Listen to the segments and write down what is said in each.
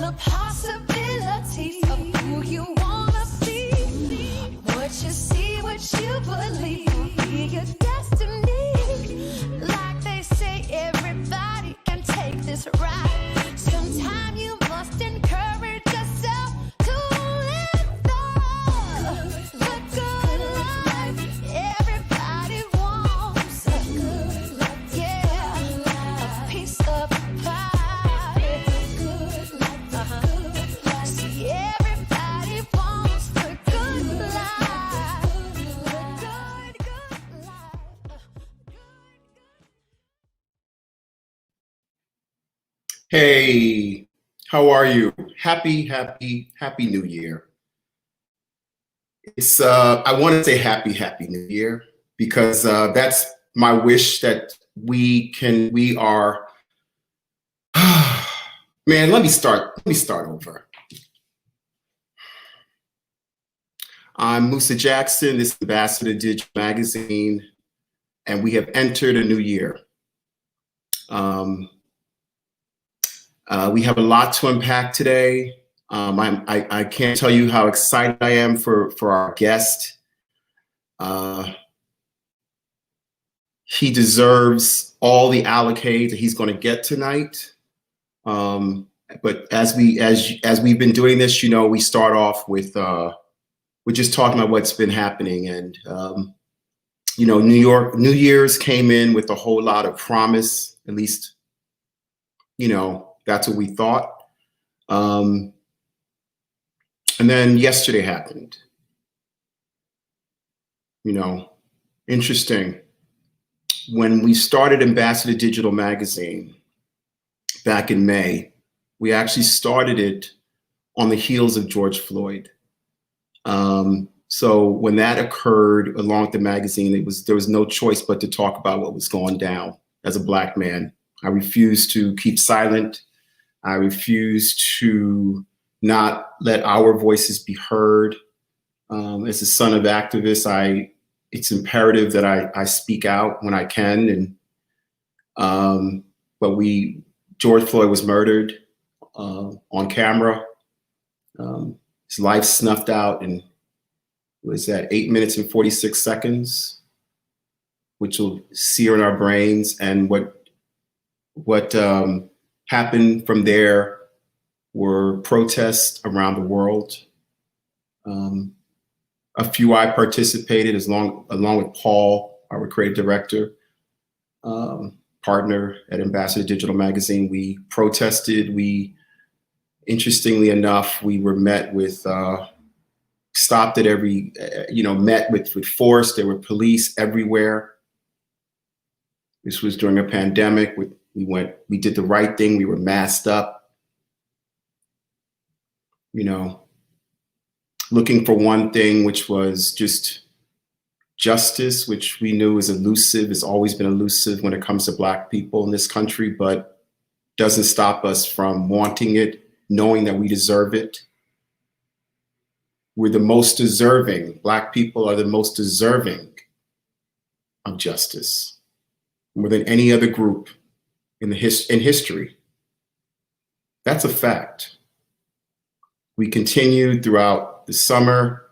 the possibilities of who you wanna be. What you see, what you believe will be your destiny. Like they say, everybody can take this ride. Sometime you must encourage yourself to live the good life. Everybody wants a good life, yeah, a piece of pie. Good life, see, everybody wants the good life, the good life. Hey, how are you? Happy New Year. It's I want to say happy New Year because that's my wish that we are. Man, let me start over. I'm Musa Jackson. This is Ambassador Digital Magazine, and we have entered a new year. We have a lot to unpack today. I can't tell you how excited I am for our guest. He deserves all the accolades that he's going to get tonight. But as we've been doing this, you know, we start off with we're just talking about what's been happening, and you know, New Year's came in with a whole lot of promise. At least, you know, that's what we thought. And then yesterday happened. You know, interesting. When we started Ambassador Digital Magazine back in May, we actually started it on the heels of George Floyd. So when that occurred along with the magazine, there was no choice but to talk about what was going down. As a Black man, I refused to keep silent. I refuse to not let our voices be heard. As a son of activists, it's imperative that I speak out when I can. And but George Floyd was murdered on camera. His life snuffed out, and was that 8 minutes and 46 seconds, which will sear in our brains. And what happened from there were protests around the world. A few I participated along with Paul, our creative director, partner at Ambassador Digital Magazine. We protested. Interestingly enough, we were met with, stopped at every, met with force. There were police everywhere. This was during a pandemic. We did the right thing. We were masked up, you know, looking for one thing, which was just justice, which we knew is elusive, has always been elusive when it comes to Black people in this country, but doesn't stop us from wanting it, knowing that we deserve it. We're the most deserving. Black people are the most deserving of justice, more than any other group in history. That's a fact. We continued throughout the summer,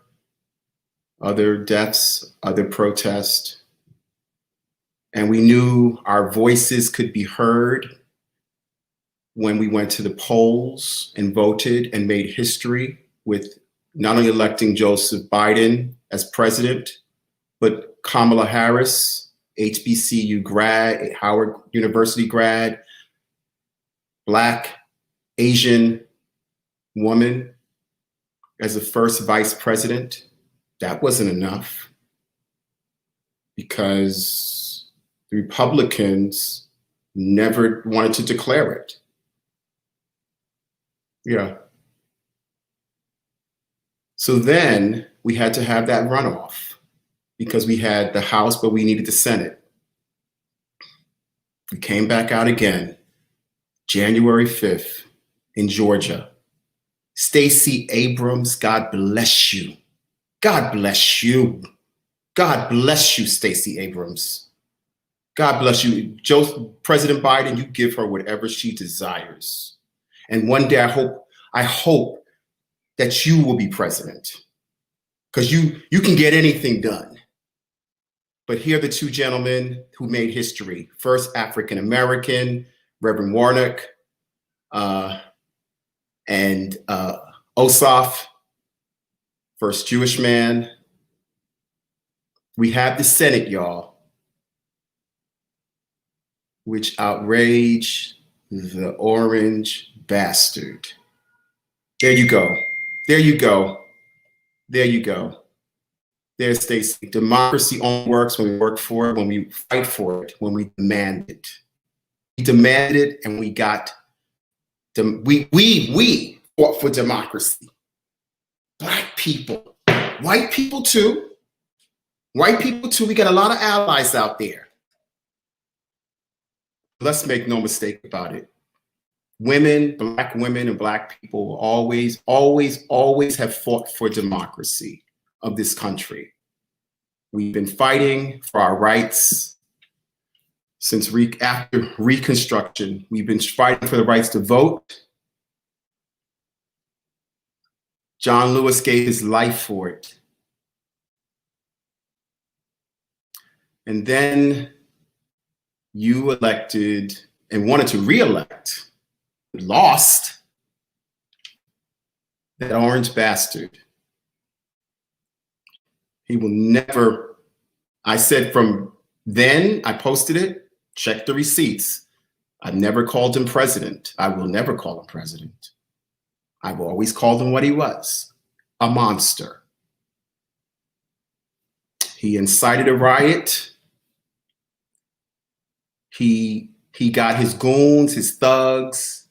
other deaths, other protests, and we knew our voices could be heard when we went to the polls and voted and made history with not only electing Joseph Biden as president, but Kamala Harris, HBCU grad, Howard University grad, Black, Asian woman as the first vice president. That wasn't enough because the Republicans never wanted to declare it. Yeah. So then we had to have that runoff because we had the House, but we needed the Senate. We came back out again, January 5th in Georgia. Stacey Abrams, God bless you. God bless you. God bless you, Stacey Abrams. God bless you. President Biden, you give her whatever she desires. And one day I hope that you will be president, because you can get anything done. But here are the two gentlemen who made history. First African-American, Reverend Warnock, and Ossoff, first Jewish man. We have the Senate, y'all, which outrage the orange bastard. There you go. There you go. There you go. There's Stacey. Democracy only works when we work for it, when we fight for it, when we demand it. We demanded it, and we got. We fought for democracy. Black people, white people too. White people too. We got a lot of allies out there. Let's make no mistake about it. Women, and black people will always, always, always have fought for democracy of this country. We've been fighting for our rights since after Reconstruction. We've been fighting for the rights to vote. John Lewis gave his life for it. And then you elected and wanted to re-elect, lost, that orange bastard. He will never, I said from then, I posted it, check the receipts. I've never called him president. I will never call him president. I've always called him what he was, a monster. He incited a riot. He got his goons, his thugs,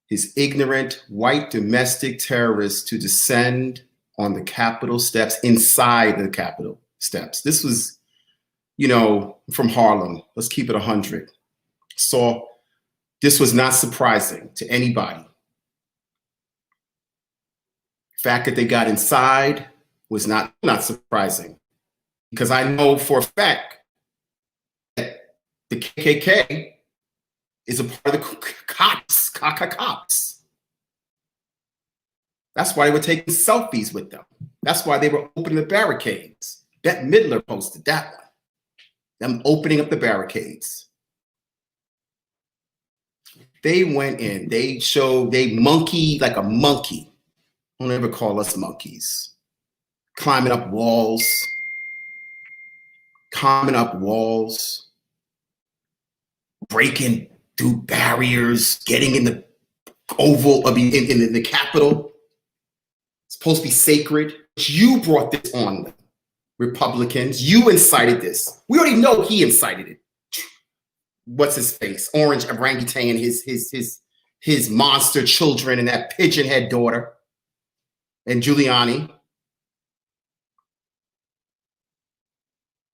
his ignorant white domestic terrorists to descend on the Capitol steps, inside the Capitol steps. This was, from Harlem. Let's keep it 100. So this was not surprising to anybody. The fact that they got inside was not surprising, because I know for a fact that the KKK is a part of the cops. That's why they were taking selfies with them. That's why they were opening the barricades. Bette Midler posted that one. Them opening up the barricades. They went in, they monkeyed like a monkey. Don't ever call us monkeys. Climbing up walls, breaking through barriers, getting in the oval, in the Capitol. It's supposed to be sacred. You brought this on them, Republicans. You incited this. We already know he incited it. What's his face? Orange orangutan, his monster children, and that pigeon head daughter, and Giuliani.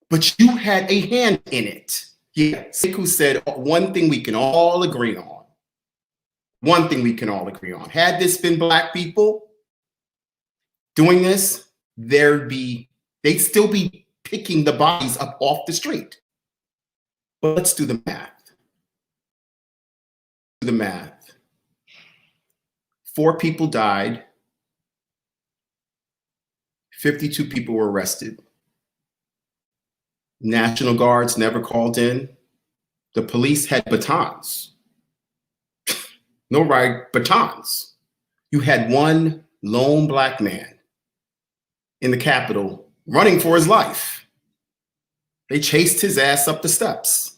But you had a hand in it. Yeah, Sekou said one thing we can all agree on. One thing we can all agree on. Had this been black people doing this, they'd still be picking the bodies up off the street. But let's do the math. 4 people died. 52 people were arrested. National Guards never called in. The police had batons. No right, batons. You had one lone black man in the Capitol running for his life. They chased his ass up the steps.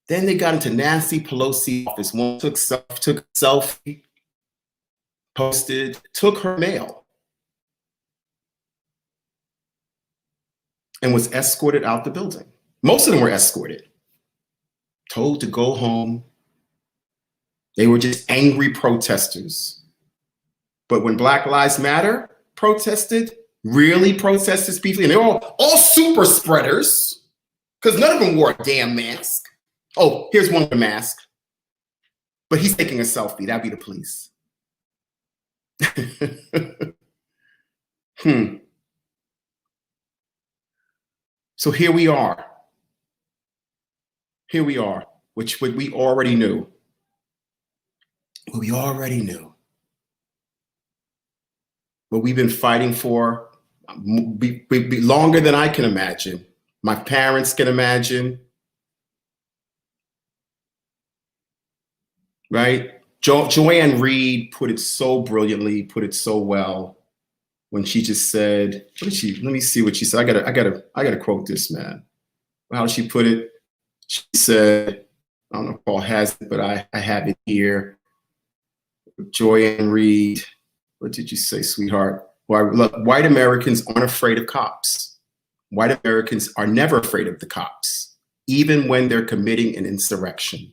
Then they got into Nancy Pelosi's office. One took a selfie, posted, took her mail, and was escorted out the building. Most of them were escorted, told to go home. They were just angry protesters. But when Black Lives Matter really protested peacefully, and they're all super spreaders, because none of them wore a damn mask. Oh, here's one with a mask. But he's taking a selfie. That'd be the police. So here we are, which we already knew. We already knew. what we've been fighting for longer than I can imagine. My parents can imagine, right? Joanne Reed put it so brilliantly, put it so well when she just said, what did she, let me see what she said. I gotta quote this, man. How did she put it? She said, I don't know if Paul has it, but I have it here. Joanne Reed, what did you say, sweetheart? Well, look, white Americans aren't afraid of cops. White Americans are never afraid of the cops, even when they're committing an insurrection.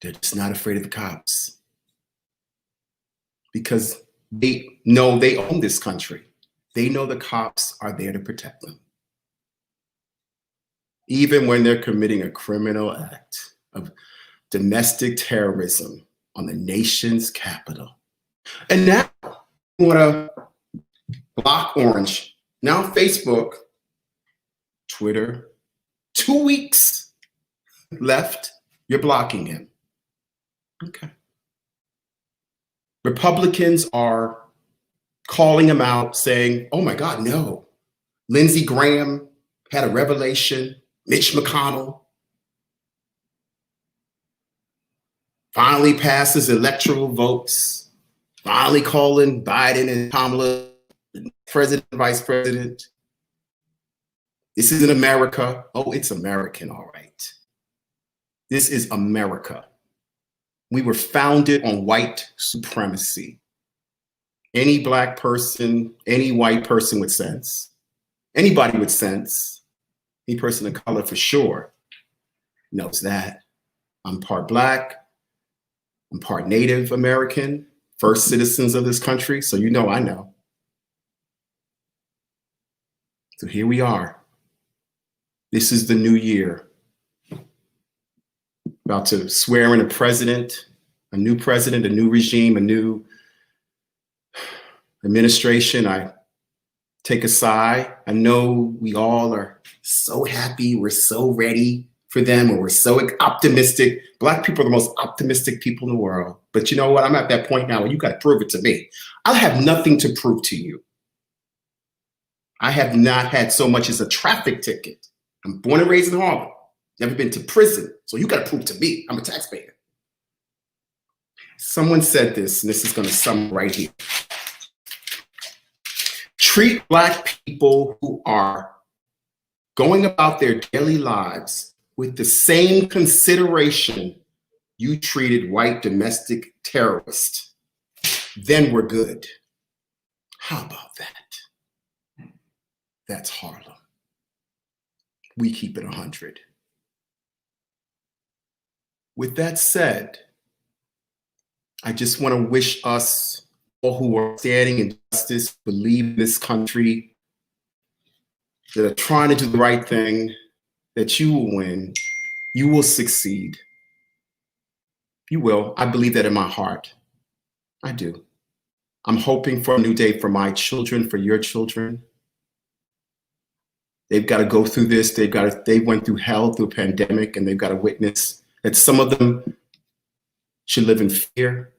They're just not afraid of the cops because they know they own this country. They know the cops are there to protect them. Even when they're committing a criminal act of domestic terrorism on the nation's capital. And now you want to block Orange. Now Facebook, Twitter, 2 weeks left, you're blocking him. Okay. Republicans are calling him out saying, oh my God, no. Lindsey Graham had a revelation. Mitch McConnell finally passes electoral votes, finally calling Biden and Kamala president and vice president. This isn't America. Oh, it's American, all right. This is America. We were founded on white supremacy. Any black person, any white person with sense, anybody with sense, any person of color for sure knows that. I'm part black, I'm part Native American, first citizens of this country, so you know I know. So here we are. This is the new year. About to swear in a president, a new regime, a new administration. I take a sigh. I know we all are so happy. We're so ready for them, and we're so optimistic. Black people are the most optimistic people in the world. But you know what? I'm at that point now where you got to prove it to me. I have nothing to prove to you. I have not had so much as a traffic ticket. I'm born and raised in Harlem. Never been to prison. So you got to prove to me I'm a taxpayer. Someone said this, and this is going to sum right here. Treat Black people who are going about their daily lives with the same consideration you treated white domestic terrorists. Then we're good. How about that? That's Harlem. We keep it 100. With that said, I just want to wish us all who are standing in justice, believe in this country, that are trying to do the right thing, that you will win, you will succeed. You will. I believe that in my heart. I do. I'm hoping for a new day for my children, for your children. They've got to go through this. They went through hell, through a pandemic, and they've got to witness that some of them should live in fear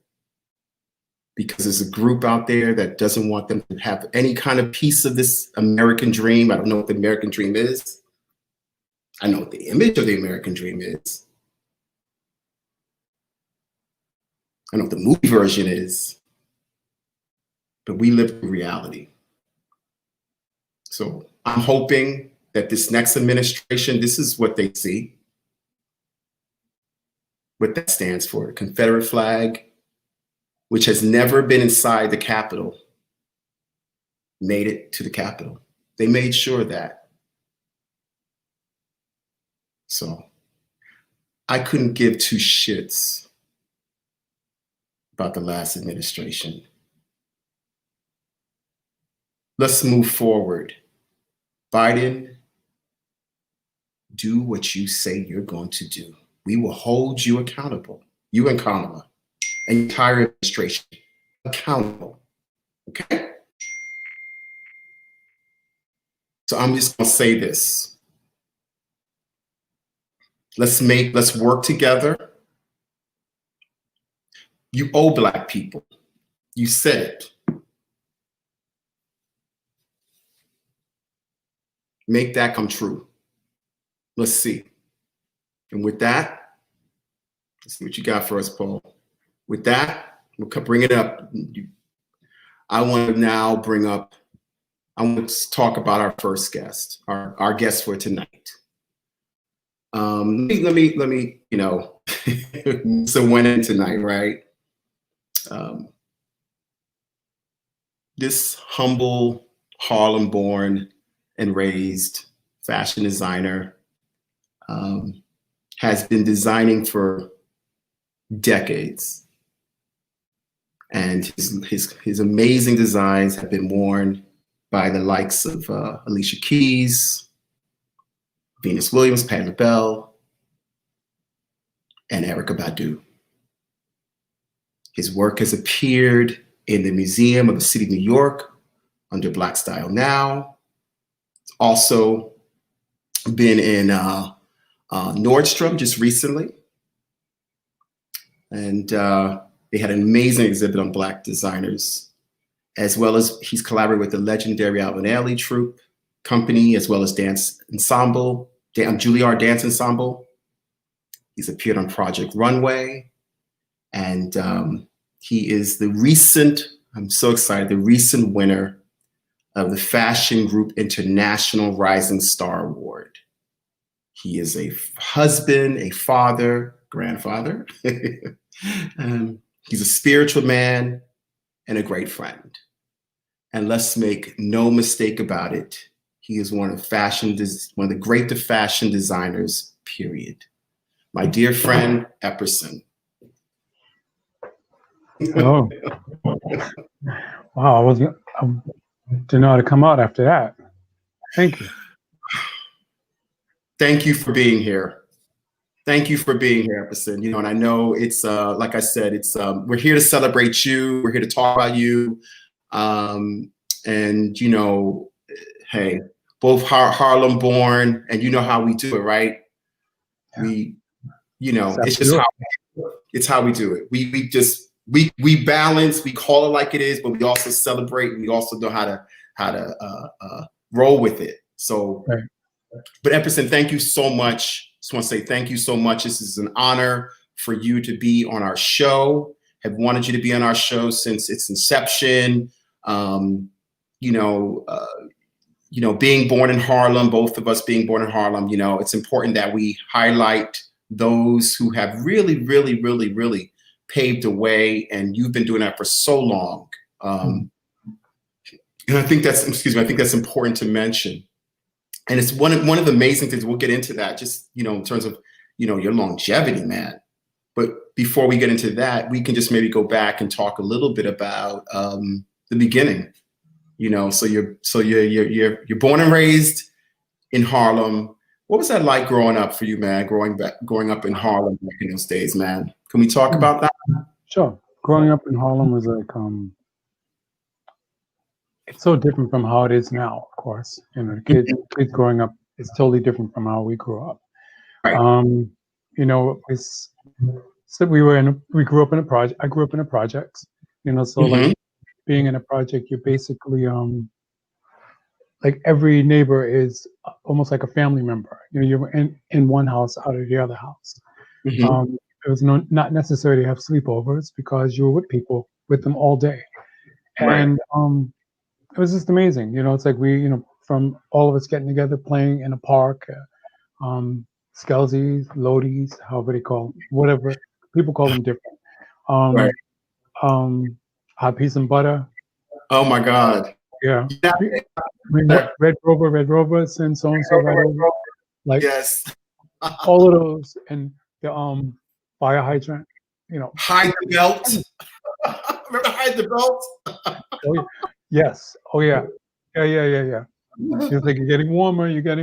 because there's a group out there that doesn't want them to have any kind of piece of this American dream. I don't know what the American dream is. I know what the image of the American dream is. I know what the movie version is. But we live in reality. So I'm hoping that this next administration, this is what they see. What that stands for, the Confederate flag, which has never been inside the Capitol, made it to the Capitol. They made sure that. So I couldn't give two shits about the last administration. Let's move forward. Biden, do what you say you're going to do. We will hold you accountable, you and Kamala, and the entire administration accountable, okay? So I'm just gonna say this. Let's work together. You owe Black people, you said it. make that come true. Let's see. And with that, let's see what you got for us, Paul. With that, we'll bring it up. I want to now bring up, I want to talk about our first guest, our guest for tonight. Let me, you know, Musa went in tonight, right? This humble, Harlem-born and raised fashion designer has been designing for decades, and his amazing designs have been worn by the likes of Alicia Keys, Venus Williams, Patti LaBelle, and Erykah Badu. His work has appeared in the Museum of the City of New York under Black Style Now. It's also been in Nordstrom just recently. And they had an amazing exhibit on Black designers, as well as he's collaborated with the legendary Alvin Ailey troupe company, as well as dance ensemble, Juilliard Dance Ensemble. He's appeared on Project Runway. And he is the recent, I'm so excited, the recent winner of the Fashion Group International Rising Star Award. He is a husband, a father, grandfather. He's a spiritual man and a great friend. And let's make no mistake about it, he is one of the great fashion designers, period. My dear friend, EPPERSON. Oh, wow! I didn't know how to come out after that. Thank you. Thank you for being here. Thank you for being here, EPPERSON. You know, and I know it's like I said, it's we're here to celebrate you. We're here to talk about you. And you know, hey, both Harlem born, and you know how we do it, right? Yeah. We, you know, it's just how we do it. We balance, we call it like it is, but we also celebrate, and we also know how to roll with it. So, right. But EPPERSON, thank you so much. Just want to say thank you so much. This is an honor for you to be on our show. Have wanted you to be on our show since its inception. You know, being born in Harlem, both of us being born in Harlem, you know, it's important that we highlight those who have really, really, really, really paved the way, and you've been doing that for so long. And I think that's, I think that's important to mention. And it's one of the amazing things, we'll get into that, just, you know, in terms of, you know, your longevity, man. But before we get into that, we can just maybe go back and talk a little bit about the beginning. You know, so you're born and raised in Harlem. What was that like growing up for you, man? Growing up in Harlem back in those days, man. Can we talk about that? Sure. Growing up in Harlem was like it's so different from how it is now, of course. You know, kids growing up is totally different from how we grew up. Right. You know, so we grew up in a project. I grew up in a project. You know, so like being in a project, you're basically like every neighbor is almost like a family member. You know, you're in one house out of the other house. It was not necessary to have sleepovers because you were with them all day. And it was just amazing. You know, it's like you know, from all of us getting together, playing in a park, Skelsies, Lodies, however they call them, whatever. People call them different. Hot Peas and Butter. Oh my God. Yeah. Red Rover, send so-and-so right over. Like, yes. All of those, and the fire hydrant, you know. Hide the belt. Remember Hide the Belt? Oh, yeah. Yes. Oh yeah. Yeah. It's like you're getting warmer. And you grab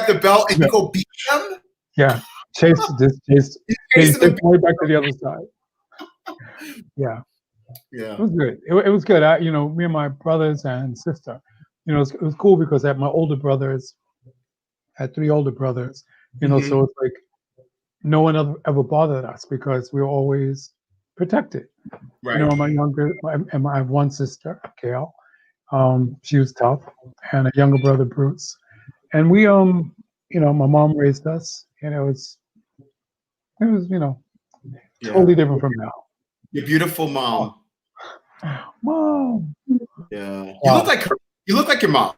the belt and you go beat them. Yeah. Chase them way back to the other side. Yeah. It was good. It was good. You know, me and my brothers and sister, you know, it was cool because I had had 3 older brothers, you know, so it's like no one ever bothered us because we were always protected. Right. You know, I have one sister, Gail, She was tough, and a younger brother, Bruce. And we, my mom raised us, and it was, Yeah. totally different from now. Your beautiful mom. Mom. Yeah. You Wow. look like her. You look like your mom.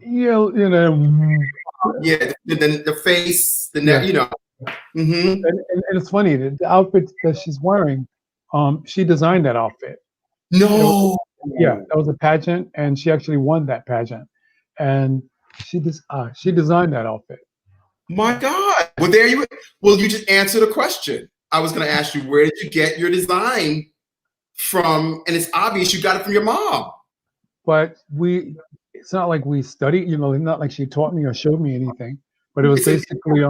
Yeah, Yeah. The face, the neck, Mm-hmm. And it's funny, the outfit that she's wearing, she designed that outfit. No. Yeah, that was a pageant, and she actually won that pageant. And she designed that outfit. My God. Well, there you. Well, you just answered a question. I was going to ask you, where did you get your design from? And it's obvious you got it from your mom. But it's not like we studied, not like she taught me or showed me anything. But it was basically,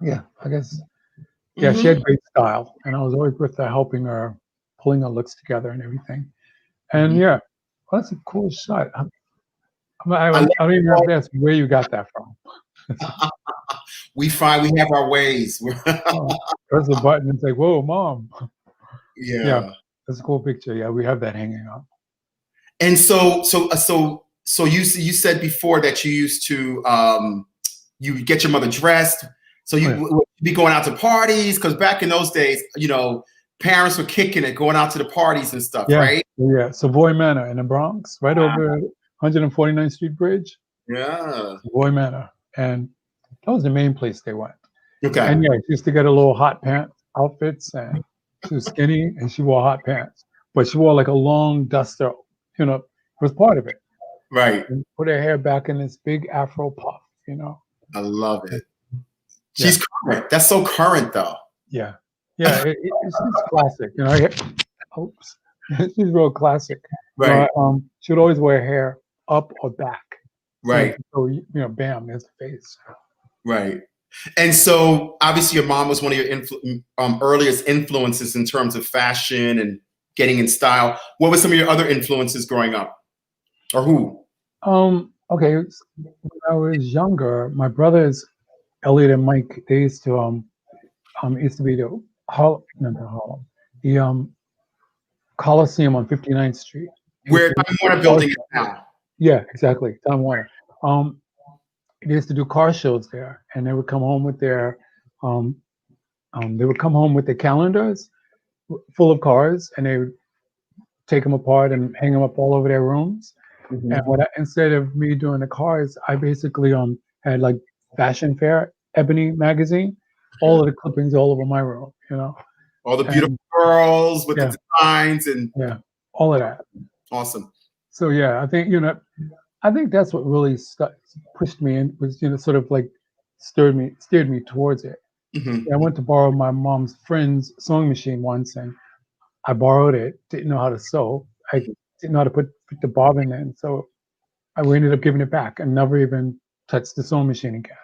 yeah, I guess, yeah, she had great style, and I was always with her, helping her, pulling her looks together and everything. And yeah, well, that's a cool shot. I don't even have to ask where you got that from. We have our ways. Press the button and say, "Whoa, mom!" Yeah, that's a cool picture. Yeah, we have that hanging up. And so you said before that you used to you get your mother dressed. So you be going out to parties, because back in those days, parents were kicking it, going out to the parties and stuff, right? Yeah, Savoy Manor in the Bronx, right over 149th Street Bridge. Yeah, Savoy Manor, and that was the main place they went. Okay. And yeah, she used to get a little hot pants outfits, and she was skinny and she wore hot pants, but she wore like a long duster. It was part of it. Right. And put her hair back in this big Afro puff. I love it. She's current. That's so current, though. Yeah. Yeah, it's classic. Oops. She's real classic. Right. She would always wear hair up or back. Right. So bam, there's the face. Right. And so obviously your mom was one of your earliest influences in terms of fashion and getting in style. What were some of your other influences growing up? Or who? Okay. When I was younger, my brothers, Elliot and Mike, they used to be the the Coliseum on 59th Street. Where Time Warner building is now. Yeah, exactly. Time Warner. They used to do car shows there, and they would come home with their calendars full of cars, and they would take them apart and hang them up all over their rooms. Mm-hmm. And instead of me doing the cars, I basically had like Fashion Fair, Ebony magazine, all of the clippings all over my room, All the beautiful girls with the designs and all of that. Awesome. So yeah, I think that's what really pushed me in, was sort of like steered me towards it. Mm-hmm. I went to borrow my mom's friend's sewing machine once, and I borrowed it. Didn't know how to sew. I didn't know how to put the bobbin in, so I ended up giving it back and never even touched the sewing machine again.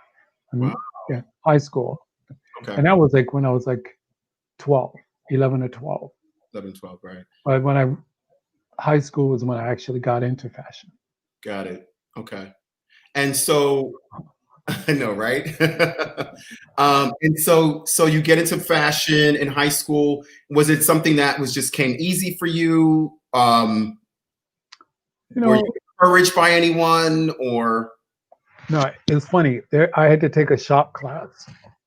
Wow. Yeah, high school. Okay. And that was like when I was like 11 or 12. 11, 12, right. But high school was when I actually got into fashion. Got it. Okay. And so, I know, right? And so you get into fashion in high school. Was it something that came easy for you? Were you encouraged by anyone, or? No, it's funny. I had to take a shop class,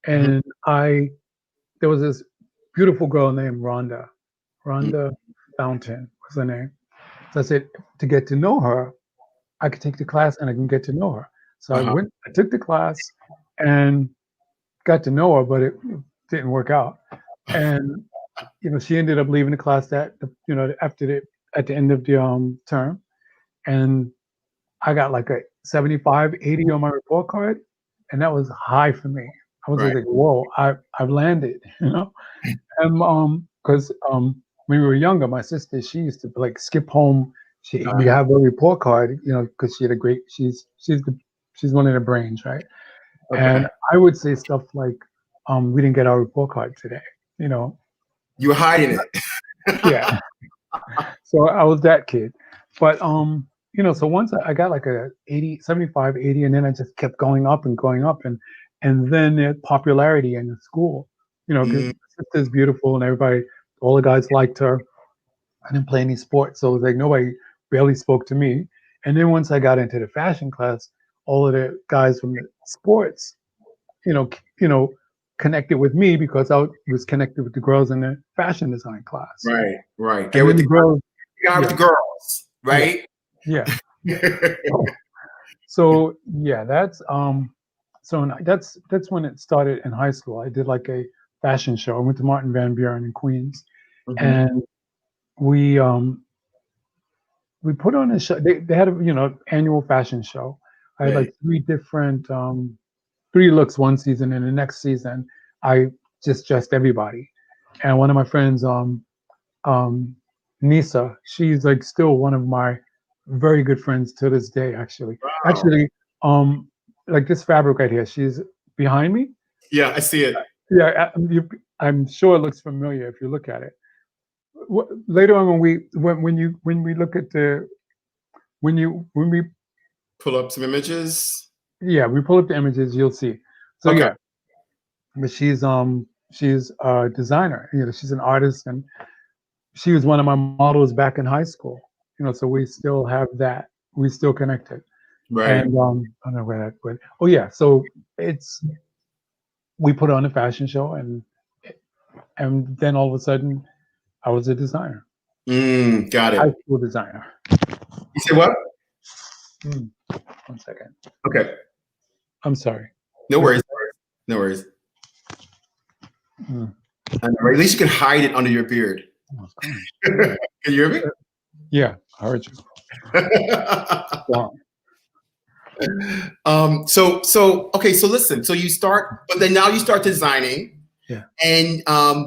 and there was this beautiful girl named Rhonda Fountain was her name. So I said, to get to know her, I could take the class and I can get to know her. So I took the class and got to know her, but it didn't work out. And she ended up leaving the class at the end of the term, and I got like a 75, 80 on my report card, and that was high for me. I was like, whoa, I've landed, and because when we were younger, my sister, she used to like skip home. We have a report card, because she had she's one of the brains, right? Okay. And I would say stuff like, we didn't get our report card today, You were hiding it. Yeah. So I was that kid. But, so once I got like a 75, 80, and then I just kept going up. And then the popularity in the school, because my sister's beautiful and all the guys liked her. I didn't play any sports. So it was like nobody barely spoke to me. And then once I got into the fashion class, all of the guys from the sports, connected with me because I was connected with the girls in the fashion design class. Right. And then the girls, with the girls, right? Yeah. So yeah, that's that's when it started in high school. I did like a fashion show. I went to Martin Van Buren in Queens, and we put on a show. They had a annual fashion show. I had like three different 3 looks one season, and the next season I just dressed everybody. And one of my friends, Nisa, she's like still one of my very good friends to this day. Actually, like this fabric right here, she's behind me. Yeah, I see it. Yeah, I'm sure it looks familiar if you look at it. Later on, when we look at when we pull up some images. Yeah, we pull up the images, you'll see. So Okay. yeah, but she's a designer. She's an artist, and she was one of my models back in high school. So we still have that. We still connected. Right. And I don't know where that went. Oh yeah, so we put on a fashion show, and then all of a sudden, I was a designer. Got it. High school designer. You say what? 1 second. Okay. I'm sorry. No worries. At least you can hide it under your beard. Can you hear me? Yeah, I heard you. Wow. So listen. So you start, but then now you start designing. Yeah. And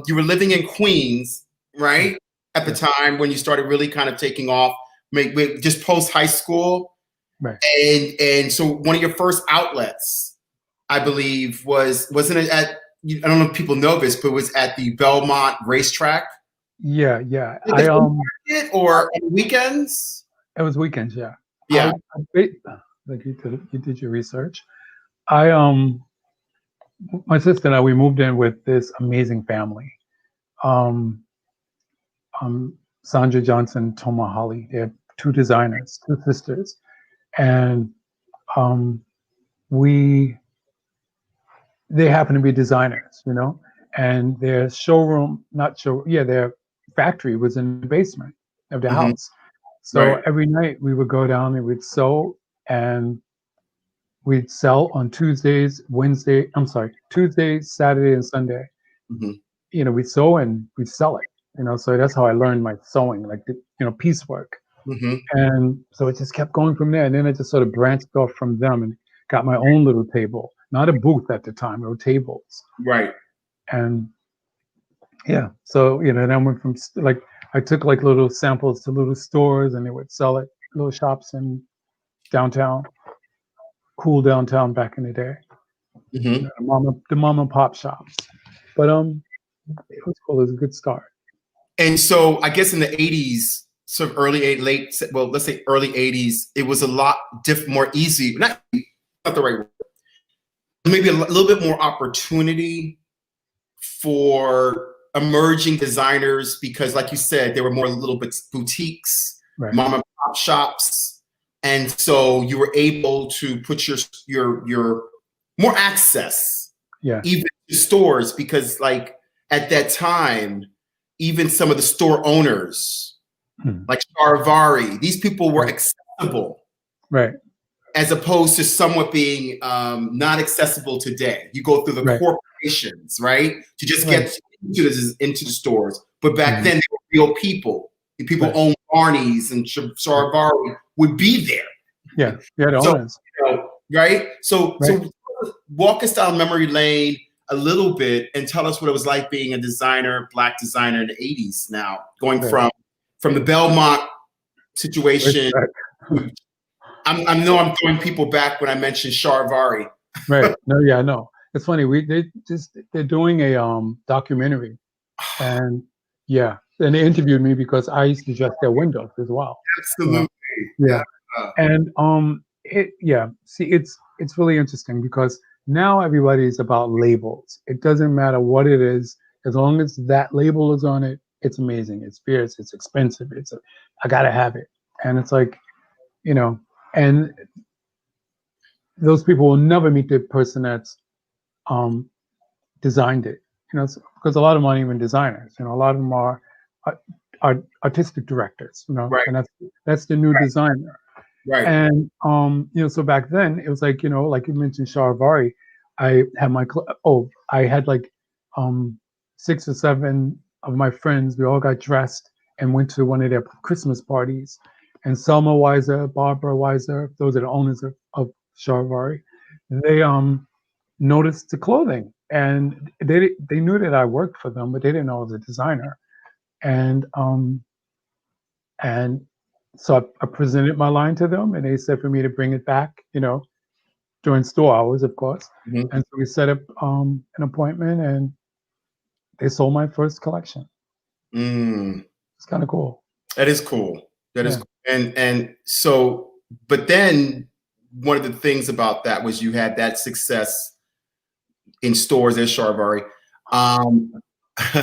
you were living in Queens, right? At the time when you started really kind of taking off, just post high school. Right. And so one of your first outlets, I believe, wasn't it at, I don't know if people know this, but it was at the Belmont racetrack. Yeah. Or weekends? It was weekends, yeah. Yeah. Like you did your research. My sister and I, we moved in with this amazing family. Sandra Johnson, Toma Holly. They have 2 designers, 2 sisters. And they happen to be designers, and their their factory was in the basement of the house. So every night we would go down and we'd sew, and we'd sell on Tuesdays, Saturday, and Sunday. We'd sew and we'd sell it, so that's how I learned my sewing, like piecework. And so it just kept going from there. And then I just sort of branched off from them and got my own little table, not a booth at the time, there were tables. Right. And yeah, so, then I went from I took like little samples to little stores, and they would sell it, little shops in downtown, cool downtown back in the day. The mom and pop shops. But it was cool. It was a good start. And so I guess in the 80s, sort of early 80s, it was a lot more easy. Not the right word. Maybe a little bit more opportunity for emerging designers because, like you said, there were more little bit boutiques, mom and pop shops, and so you were able to put your more access, even to stores because, like at that time, even some of the store owners. Like Charivari, these people were accessible, right? As opposed to somewhat being not accessible today. You go through the corporations, right, to just get into the stores. But back then, they were real people. The people owned Barney's and Charivari would be there. Yeah, the owners. Right. So walk us down memory lane a little bit and tell us what it was like being a designer, Black designer in the 80s. Now going from the Belmont situation. I know I'm throwing people back when I mentioned Charivari. Right. No. It's funny. They're doing a documentary, and and they interviewed me because I used to dress their windows as well. Absolutely. Yeah. And see, it's really interesting because now everybody is about labels. It doesn't matter what it is, as long as that label is on it. It's amazing. It's fierce. It's expensive. I gotta have it. And it's like, you know, and those people will never meet the person that's designed it, you know, because a lot of them aren't even designers. You know, a lot of them are artistic directors. You know, Right. and that's the new designer. Right. And you know, so back then it was like, you know, like you mentioned Charivari, I had I had like 6 or 7 of my friends. We all got dressed and went to one of their Christmas parties. And Selma Weiser, Barbara Weiser, those are the owners of Charivari. They noticed the clothing, and they knew that I worked for them, but they didn't know I was a designer. And so I presented my line to them, and they said for me to bring it back, you know, during store hours, of course. Mhm. And so we set up an appointment, and they sold my first collection. Mm. It's kind of cool. That is cool. That is Yeah. cool. And so, but then one of the things about that was you had that success in stores as Charivari.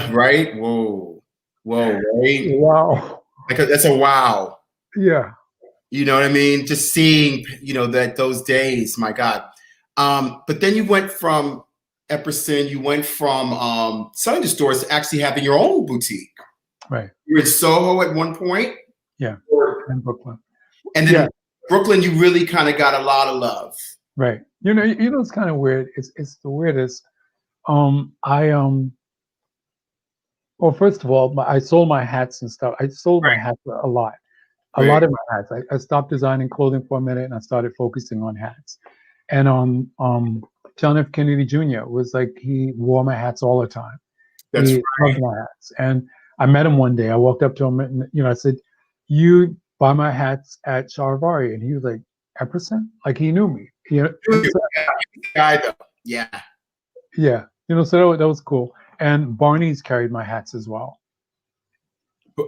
Right? Whoa. Right? Wow. Like that's a wow. Yeah. You know what I mean? Just seeing, you know, that those days, my God. But then you went from Epperson, you went from selling to stores to actually having your own boutique. Right. You were in Soho at one point. Yeah. In Brooklyn. And then Yeah. Brooklyn, you really kind of got a lot of love. Right. You know, it's kind of weird. It's the weirdest. Well, first of all, I sold my hats and stuff. I sold my hats a lot. A lot of my hats. I stopped designing clothing for a minute, and I started focusing on hats. And John F. Kennedy Jr. was like, he wore my hats all the time. That's He loved my hats. And I met him one day. I walked up to him and, you know, I said, "You buy my hats at Charivari?" And he was like, "Epperson?" Like he knew me. You know? guy though. Yeah. Yeah. You know, so that was cool. And Barney's carried my hats as well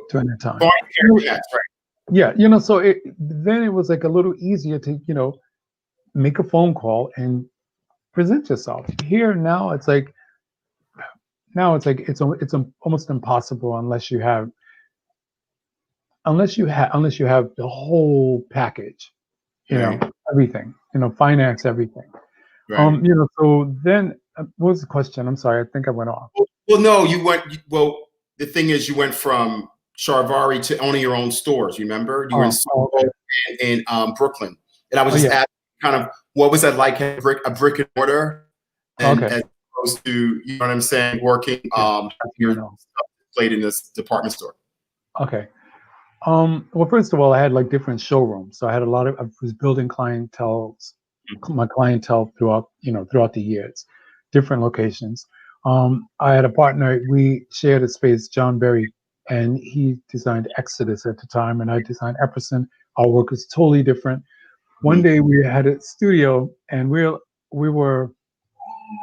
during that time. Barney carried hats, right. Yeah, you know, so then it was like a little easier to, you know, make a phone call and present yourself. Here now, it's almost impossible unless you have the whole package, you know, everything, you know, finance everything. Right. You know, so then what was the question? I'm sorry, I think I went off. Well, no, the thing is, you went from Charivari to owning your own stores. You remember? You were in Soho in Brooklyn, and I was just asking, kind of, what was that like? A brick and mortar, and as opposed to, you know what I'm saying, working your stuff played in this department store. Okay. Well, first of all, I had like different showrooms, so I was building my clientele throughout the years, different locations. I had a partner, we shared a space, John Berry, and he designed Exodus at the time, and I designed Epperson. Our work was totally different. One day we had a studio, and we were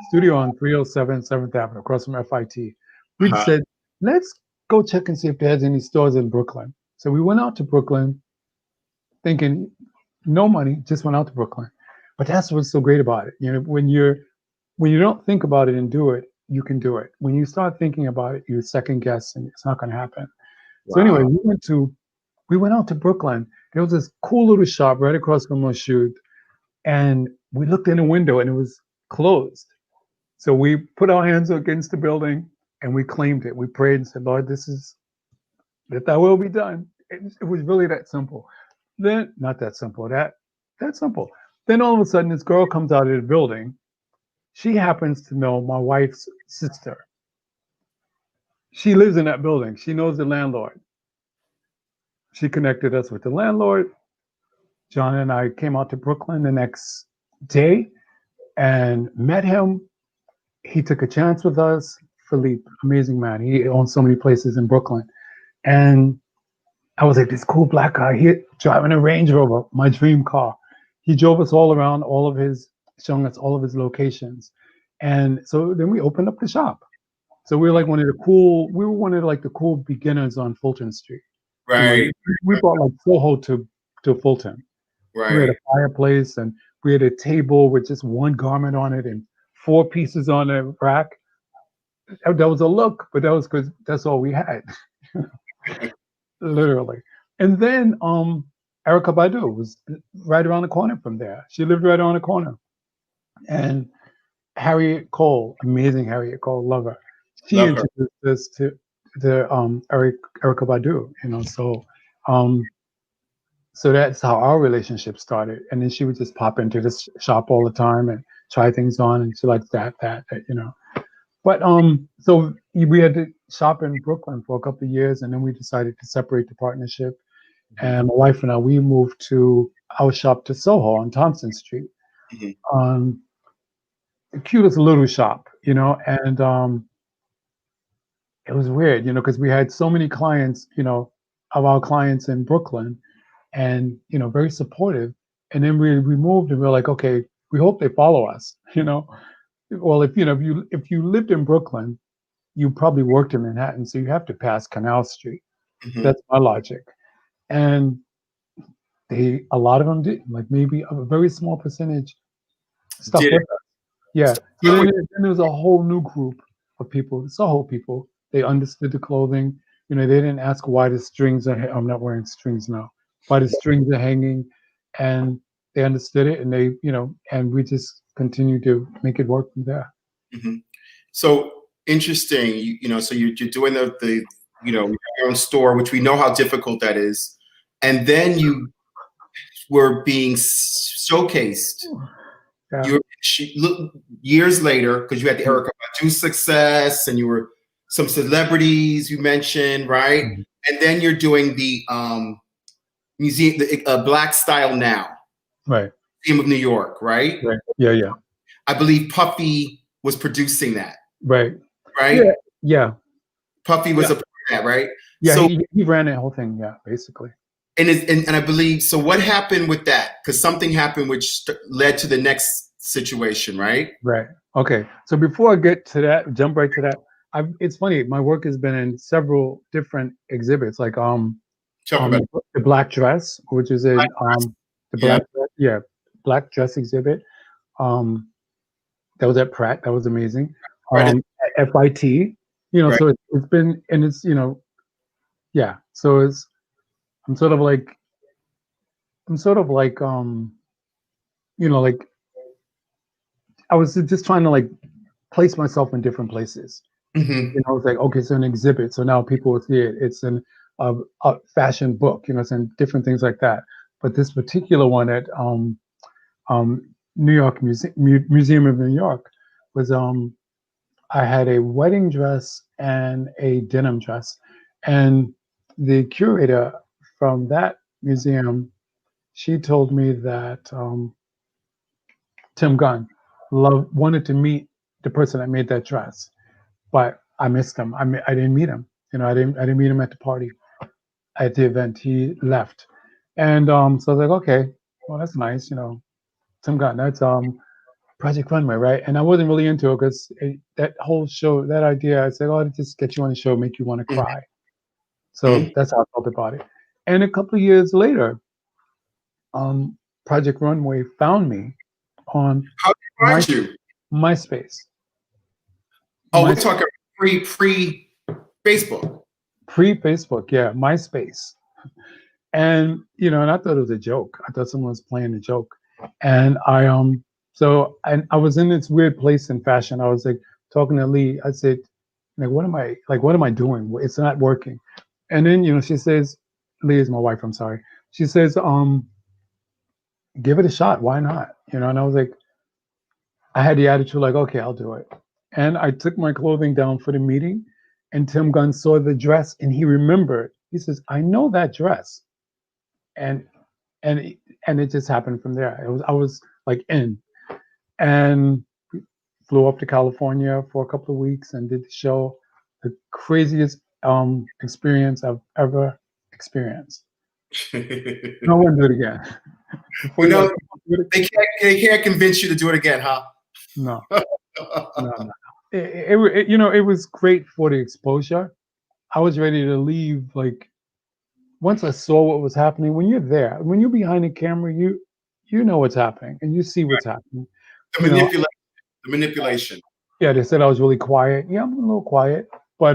studio on 307 7th Avenue, across from FIT. We said, let's go check and see if there's any stores in Brooklyn. So we went out to Brooklyn thinking, no money, just went out to Brooklyn. But that's what's so great about it. You know, when you don't think about it and do it, you can do it. When you start thinking about it, you second guess and it's not going to happen. Wow. So anyway, we went out to Brooklyn. There was this cool little shop right across from Moshood, and we looked in the window and it was closed. So we put our hands against the building and we claimed it. We prayed and said, Lord, that thy will be done. It was really that simple. Then, not that simple, that simple. Then all of a sudden, this girl comes out of the building. She happens to know my wife's sister. She lives in that building. She knows the landlord. She connected us with the landlord. John and I came out to Brooklyn the next day and met him. He took a chance with us. Philippe, amazing man. He owns so many places in Brooklyn. And I was like, this cool black guy, he driving a Range Rover, my dream car. He drove us all around, showing us all of his locations. And so then we opened up the shop. So we were like one of the cool beginners on Fulton Street. Right. You know, we brought like Soho to Fulton. Right. We had a fireplace and we had a table with just one garment on it and 4 pieces on a rack. That was a look, but that was because that's all we had. Literally. And then Erykah Badu was right around the corner from there. She lived right around the corner. And Harriet Cole, amazing Harriet Cole, love her. She Love her. introduced us to Erykah Badu, you know. So that's how our relationship started. And then she would just pop into this shop all the time and try things on, and she likes that, you know. But so we had to shop in Brooklyn for a couple of years, and then we decided to separate the partnership. And my wife and I, we moved to our shop to Soho on Thompson Street. The cutest little shop, you know, and it was weird, you know, because we had so many clients, you know, of our clients in Brooklyn, and you know, very supportive. And then we moved, and we were like, okay, we hope they follow us, you know. Well, if you lived in Brooklyn, you probably worked in Manhattan, so you have to pass Canal Street. That's my logic. And a lot of them did, like maybe a very small percentage stuck with us. Yeah. So then there was a whole new group of people, Soho people. They understood the clothing. You know, they didn't ask why the strings are. I'm not wearing strings now. Why the strings are hanging, and they understood it, and they, you know, and we just continue to make it work from there. So interesting. You know, so you're doing the you know, your own store, which we know how difficult that is, and then you were being showcased. Yeah. Look, years later, because you had the Erykah Badu success, and you were some celebrities you mentioned, right? And then you're doing the museum, the Black Style Now, Right. Museum of New York, right? Right. Yeah. Yeah. I believe Puffy was producing that. Right. Right. Yeah. Puffy was a part of that, right? Yeah. So he ran that whole thing. Yeah, basically. And I believe, so what happened with that? Because something happened which led to the next situation, right? Right. Okay. So before I get to that, jump right to that. It's funny. My work has been in several different exhibits, like the Black Dress, which is in Black Dress exhibit. That was at Pratt. That was amazing. At FIT, you know. So it's been, and it's, you know, yeah. So I'm sort of like, you know, like I was just trying to like place myself in different places. You know, it's like, okay, so an exhibit, so now people will see it. It's a fashion book, you know, it's in different things like that. But this particular one at New York Museum of New York was I had a wedding dress and a denim dress, and the curator from that museum, she told me that Tim Gunn wanted to meet the person that made that dress, but I missed him. I didn't meet him. You know, I didn't meet him at the party, at the event. He left, and so I was like, okay, well, that's nice. You know, Tim Gunn. That's Project Runway, right? And I wasn't really into it because that whole show, that idea, I said, oh, it just get you on the show, make you want to cry. So that's how I felt about it. And a couple of years later, Project Runway found me on MySpace. Oh, we're talking pre-Facebook. Pre-Facebook, yeah, MySpace. And, you know, and I thought it was a joke. I thought someone was playing a joke. And I was in this weird place in fashion. I was like talking to Lee. I said, like, what am I doing? It's not working. And then, you know, she says, Lee is my wife, I'm sorry. She says, give it a shot. Why not? You know, and I was like, I had the attitude like, okay, I'll do it. And I took my clothing down for the meeting, and Tim Gunn saw the dress and he remembered. He says, I know that dress. And it just happened from there. I was like in, and flew up to California for a couple of weeks and did the show. The craziest experience I've ever experienced. No one do it again. You know, they can't convince you to do it again, huh? No. No. It, you know, it was great for the exposure. I was ready to leave. Like, once I saw what was happening, when you're there, when you're behind the camera, you know what's happening and you see what's happening. The manipulation. Yeah, they said I was really quiet. Yeah, I'm a little quiet, but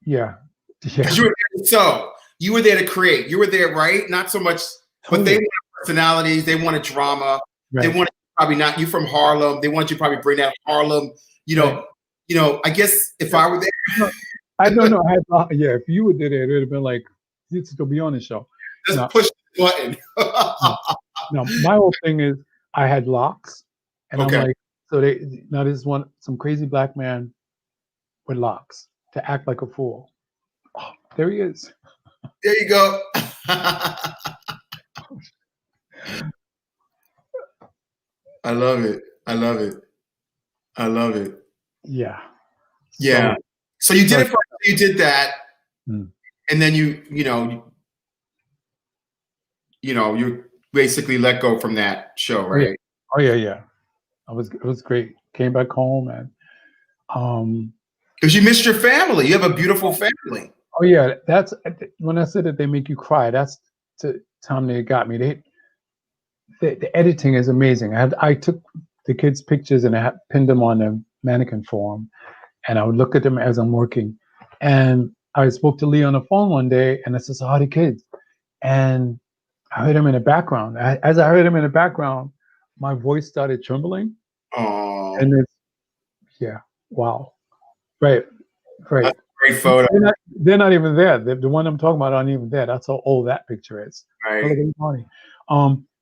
yeah. Because you were so. You were there to create. You were there, right? Not so much, but they wanted personalities. They wanted drama. Right. They wanted probably not you from Harlem. They wanted you to probably bring that Harlem. I guess if I were there, I don't know. If you were there, it would have been like, you'd still be on the show. just push the button. No, my whole thing is I had locks, and Okay. I'm like, this is some crazy black man with locks to act like a fool. Oh, there he is. There you go. I love it. I love it. I love it. Yeah. Yeah. So you did it. You did that, Mm. and then you basically let go from that show, right? Oh yeah. It was great. Came back home and because you missed your family. You have a beautiful family. oh yeah, that's when I said that they make you cry. That's the time they got me. The editing is amazing. I took the kids' pictures and I pinned them on a mannequin form, and I would look at them as I'm working. And I spoke to Lee on the phone one day, and I said, "So how are the kids?" And I heard him in the background. As I heard him in the background, my voice started trembling. Oh, And wow, right. That's a great photo. They're not even there. The one I'm talking about aren't even there. That's how old that picture is. Right.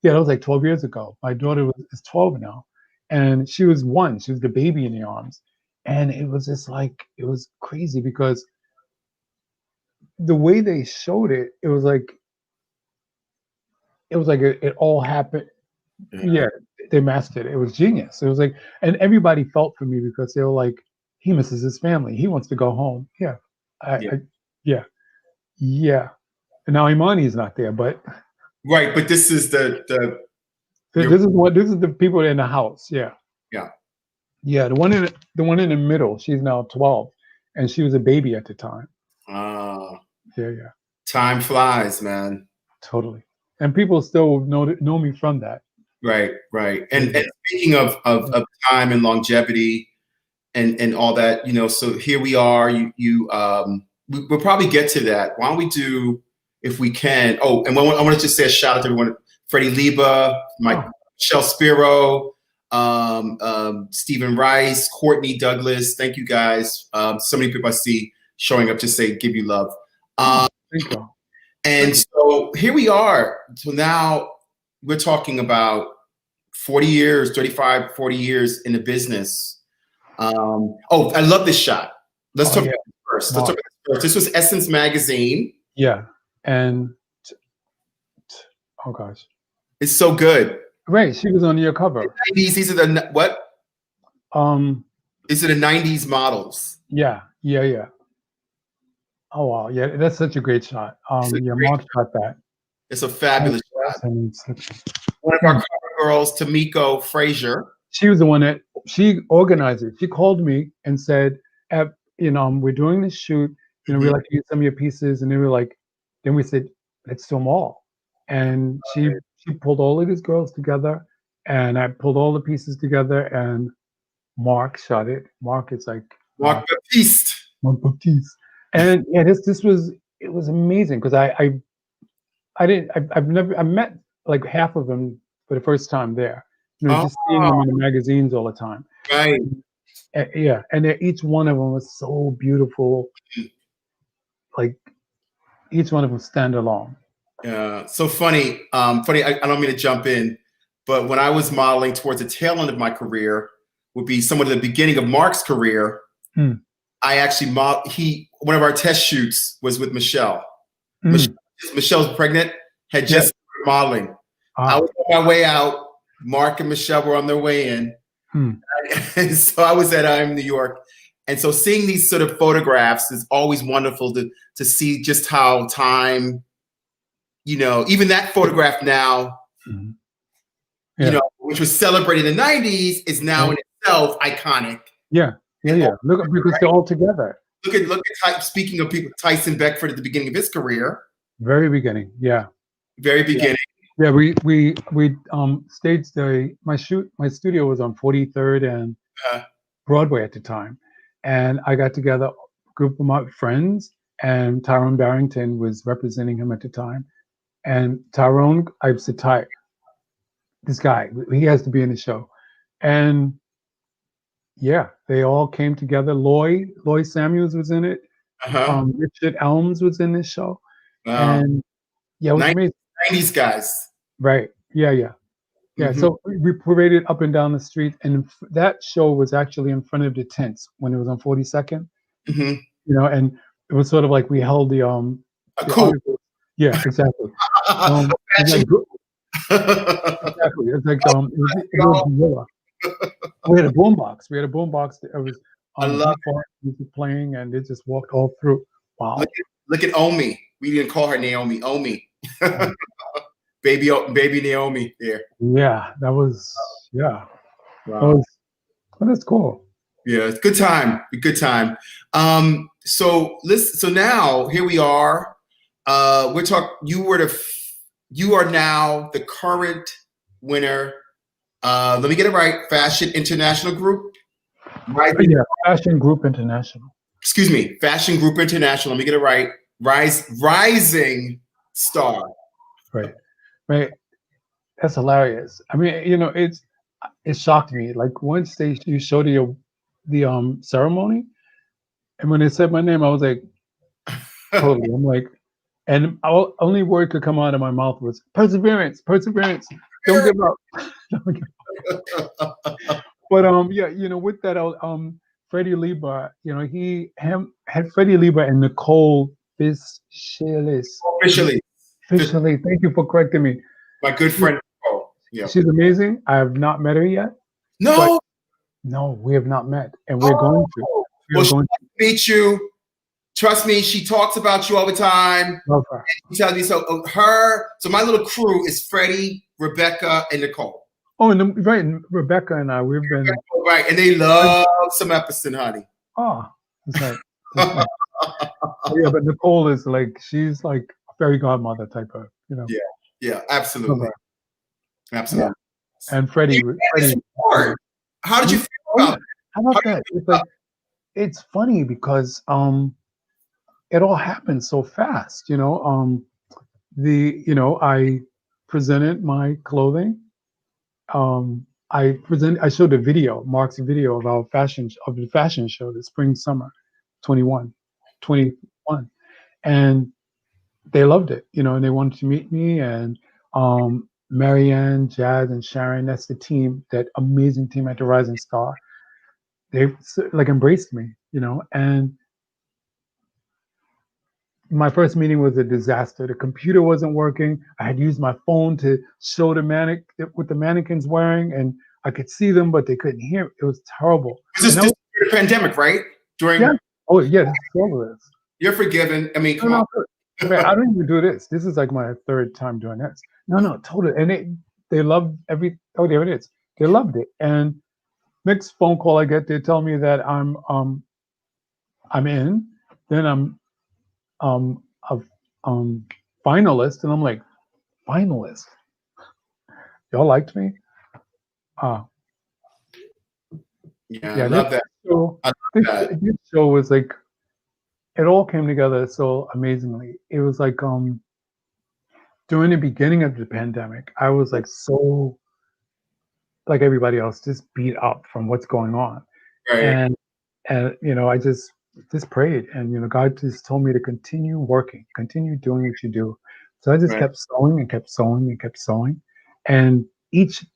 That was like 12 years ago. My daughter is 12 now, and she was 1. She was the baby in the arms, and it was just like it was crazy because the way they showed it, it was like it all happened. Yeah, they mastered it. It was genius. It was like, and everybody felt for me because they were like, he misses his family. He wants to go home. Yeah, yeah. And now Imani's not there, but right. But this is this is the people in the house. Yeah. The one in the middle. She's now 12, and she was a baby at the time. Yeah. Time flies, man. Totally. And people still know me from that. Right. And speaking of time and longevity and all that, so here we are. We'll probably get to that. Why don't we do, if we can? Oh, and I want to just say a shout out to everyone: Freddie Liba, Michelle Spiro, Stephen Rice, Courtney Douglas. Thank you guys. So many people I see showing up to say give you love. Thank you. And so here we are. So now we're talking about 40 years, 35, 40 years in the business. I love this shot. Let's talk about this first. Let's talk about this first. This was Essence Magazine. Yeah. And oh gosh. It's so good. Right. She was on your cover. The 90s, these are the what? These are the 90s models. Yeah. Oh wow, yeah, that's such a great shot. Mark shot that. It's a fabulous shot. One of our cover girls, Tamiko Frazier. She was the one that she organized it. She called me and said, we're doing this shoot. We'd like to get some of your pieces, and then we said, let's do them all. And she pulled all of these girls together, and I pulled all the pieces together, and Mark shot it. Mark is like Mark Baptiste. And yeah, it was amazing because I met like half of them for the first time there. Just seeing them in the magazines all the time. Right. Yeah, and each one of them was so beautiful. Like each one of them stand alone. Yeah, so funny. I don't mean to jump in, but when I was modeling towards the tail end of my career, would be somewhat at the beginning of Mark's career. I actually one of our test shoots was with Michelle. Michelle's pregnant, had just started modeling. I was on my way out. Mark and Michelle were on their way in. And so I was at New York. And so seeing these sort of photographs is always wonderful to see just how time, even that photograph now, which was celebrated in the 90s, is now in itself iconic. Yeah. Look, because they're all together. Look at speaking of people, Tyson Beckford at the beginning of his career. Very beginning, yeah. Very beginning. Yeah, we staged my studio was on 43rd and Broadway at the time, and I got together a group of my friends, and Tyrone Barrington was representing him at the time. And Tyrone, I said, Ty, this guy, he has to be in the show. And yeah, they all came together. Lloyd Samuels was in it. Richard Elms was in this show. And yeah, it was amazing. 90s guys. Right. Yeah. So we paraded up and down the street, and that show was actually in front of the tents when it was on 42nd. You know, and it was sort of like we held the cool. articles. Yeah, exactly. Exactly. It's like it was Gorilla. We had a boombox. That was music playing, and it just walked all through. Wow. Look at Omi. We didn't call her Naomi. Omi. baby Naomi there. Yeah, that was Wow. That's cool. Yeah, it's good time. Good time. So now here we are. We're talking. You are now the current winner. Let me get it right. Fashion International Group. Right. Yeah, Fashion Group International. Excuse me, Fashion Group International. Let me get it right. Rising star. Right. That's hilarious. I mean, you know, it shocked me. Like once you showed the ceremony, and when they said my name, I was like, totally. I'm like, and only word could come out of my mouth was perseverance. Don't give up. Don't give up. But yeah, you know, with that, Freddie Lieber, you know, had Freddie Lieber and Nicole Officially. Thank you for correcting me. My good friend. Oh, yeah. She's amazing. I have not met her yet. No, we have not met, and we're going to. She wants to meet you. Trust me, she talks about you all the time. Love her. She tells me so. So my little crew is Freddie, Rebecca, and Nicole. Oh, and Rebecca and I, we've been right, and they love some Epperson, honey. Oh, that's right. Yeah, but Nicole is like, she's like a fairy godmother type of, you know. Yeah, absolutely. Absolutely. Yeah. And Freddie. How did you feel about it? How about that? It's like, it's funny because it all happened so fast, you know. I presented my clothing. I showed a video, Mark's video of the fashion show, the spring summer 21, and they loved it, you know, and they wanted to meet me. And Marianne, Jazz, and Sharon, that's the team, that amazing team at the Rising Star. They like embraced me, you know. And my first meeting was a disaster. The computer wasn't working. I had used my phone to show what the mannequins wearing, and I could see them, but they couldn't hear. It was terrible. This is the pandemic, right? Oh yeah, this is all this. You're forgiven. I mean, come on. Man, I don't even do this. This is like my third time doing this. No, totally. And they loved oh, there it is. They loved it. And next phone call I get, they tell me that I'm in. Then I'm a finalist, and I'm like, finalist? Y'all liked me? Yeah, I love that. This show was like, it all came together so amazingly. It was like during the beginning of the pandemic, I was like so, like everybody else, just beat up from what's going on. Right. And you know, I just prayed, and you know, God just told me to continue working, continue doing what you do. So I just kept sewing and kept sewing and kept sewing, and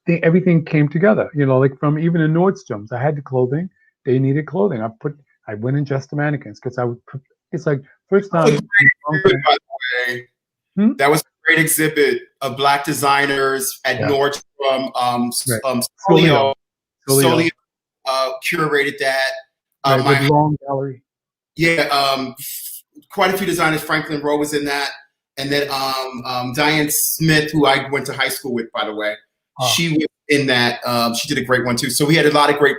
everything came together. You know, like from even in Nordstrom's, I had the clothing. They needed clothing. I went and dressed the mannequins because it's like first time. By the way, that was a great exhibit of Black designers at Nordstrom. Solio curated that. My long gallery. Yeah, quite a few designers. Franklin Rowe was in that, and then Diane Smith, who I went to high school with, by the way, she was in that. She did a great one too. So we had a lot of great.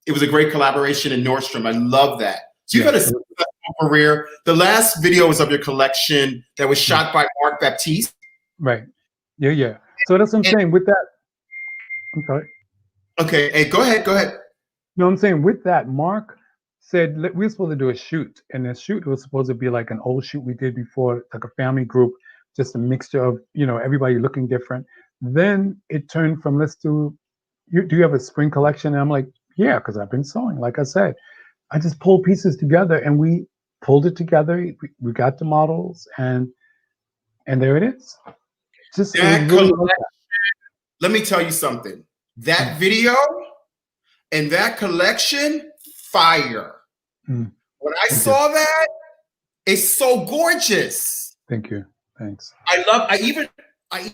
It was a great collaboration in Nordstrom. I love that. So you've had a successful career. The last video was of your collection that was shot by Mark Baptiste. Right. Yeah. So that's what I'm saying. With that, I'm sorry. Okay. Hey, go ahead. No, I'm saying with that, Mark said we were supposed to do a shoot, and the shoot was supposed to be like an old shoot we did before, like a family group, just a mixture of everybody looking different. Then it turned from let's do you have a spring collection? And I'm like, yeah, because I've been sewing. Like I said, I just pulled pieces together, and we pulled it together. We got the models, and there it is. Just That really let me tell you something. That video and that collection, fire. When I saw that, it's so gorgeous. Thank you. Thanks. I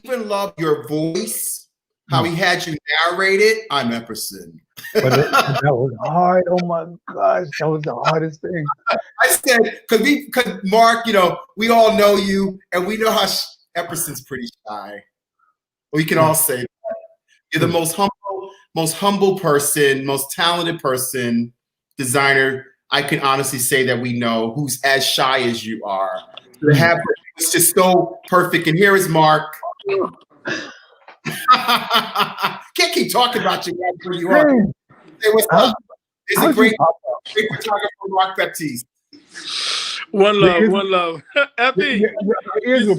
even love your voice, how he had you narrate it. I'm Epperson. But that was hard. Oh my gosh, that was the hardest thing. I said, because Mark, we all know you, and we know how Epperson's pretty shy. We can all say that. You're the most humble person, most talented person, designer. I can honestly say that we know who's as shy as you are. To have it's just so perfect. And here is Mark. Can't keep talking about you where you are. Hey, what's up? It's a great photographer, Mark Baptiste. One love. Epi, you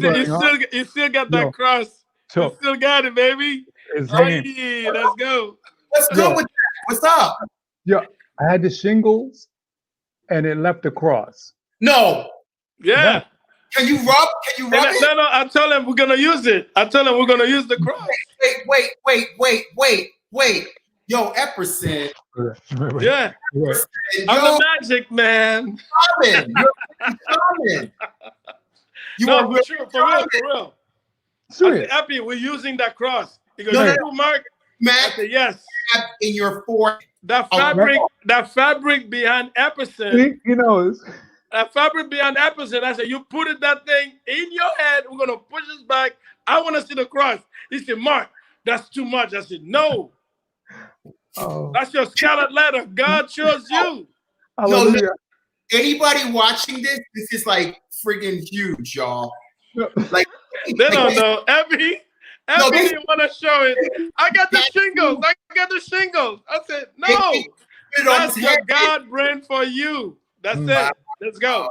still got that cross. You still got it, baby. Hey, let's go. Let's go with that. What's up? Yeah, I had the shingles, and it left the cross. No. Yeah. Can you rub it? No, I told him we're gonna use it. I told him we're gonna use the cross. Wait. Yo, Epperson. Yeah. I'm the magic man. Common. For real. I said, Epi, we're using that cross. He goes, Mark? Matt, I said, yes. In your forehead. That fabric behind Epperson. He knows. That fabric behind Epperson. I said, you put that thing in your head. We're gonna push this back. I want to see the cross. He said, Mark, that's too much. I said, no. That's your scarlet letter. God chose you. No, anybody watching this is like friggin' huge, y'all. Like they don't know. Epi didn't want to show it. I got the shingles. I said, no. That's what God bring for you. That's it. Let's go.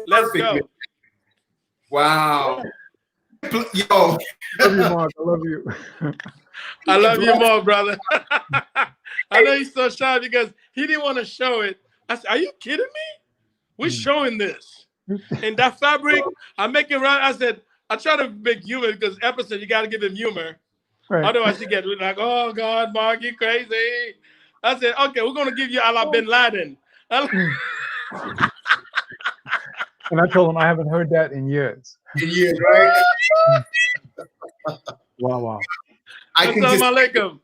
Let's go. Man. Wow. Yo. I love you, Mark. I love you. I love you more, brother. I know he's so shy because he didn't want to show it. I said, are you kidding me? We're showing this. And that fabric, I make it right. I said, I try to make humor because Epperson, you got to give him humor. Right. Otherwise, you get like, oh, God, Mark, you crazy. I said, okay, we're going to give you a la Bin Laden. And I told him I haven't heard that in years. Right? Wow. Assalamualaikum.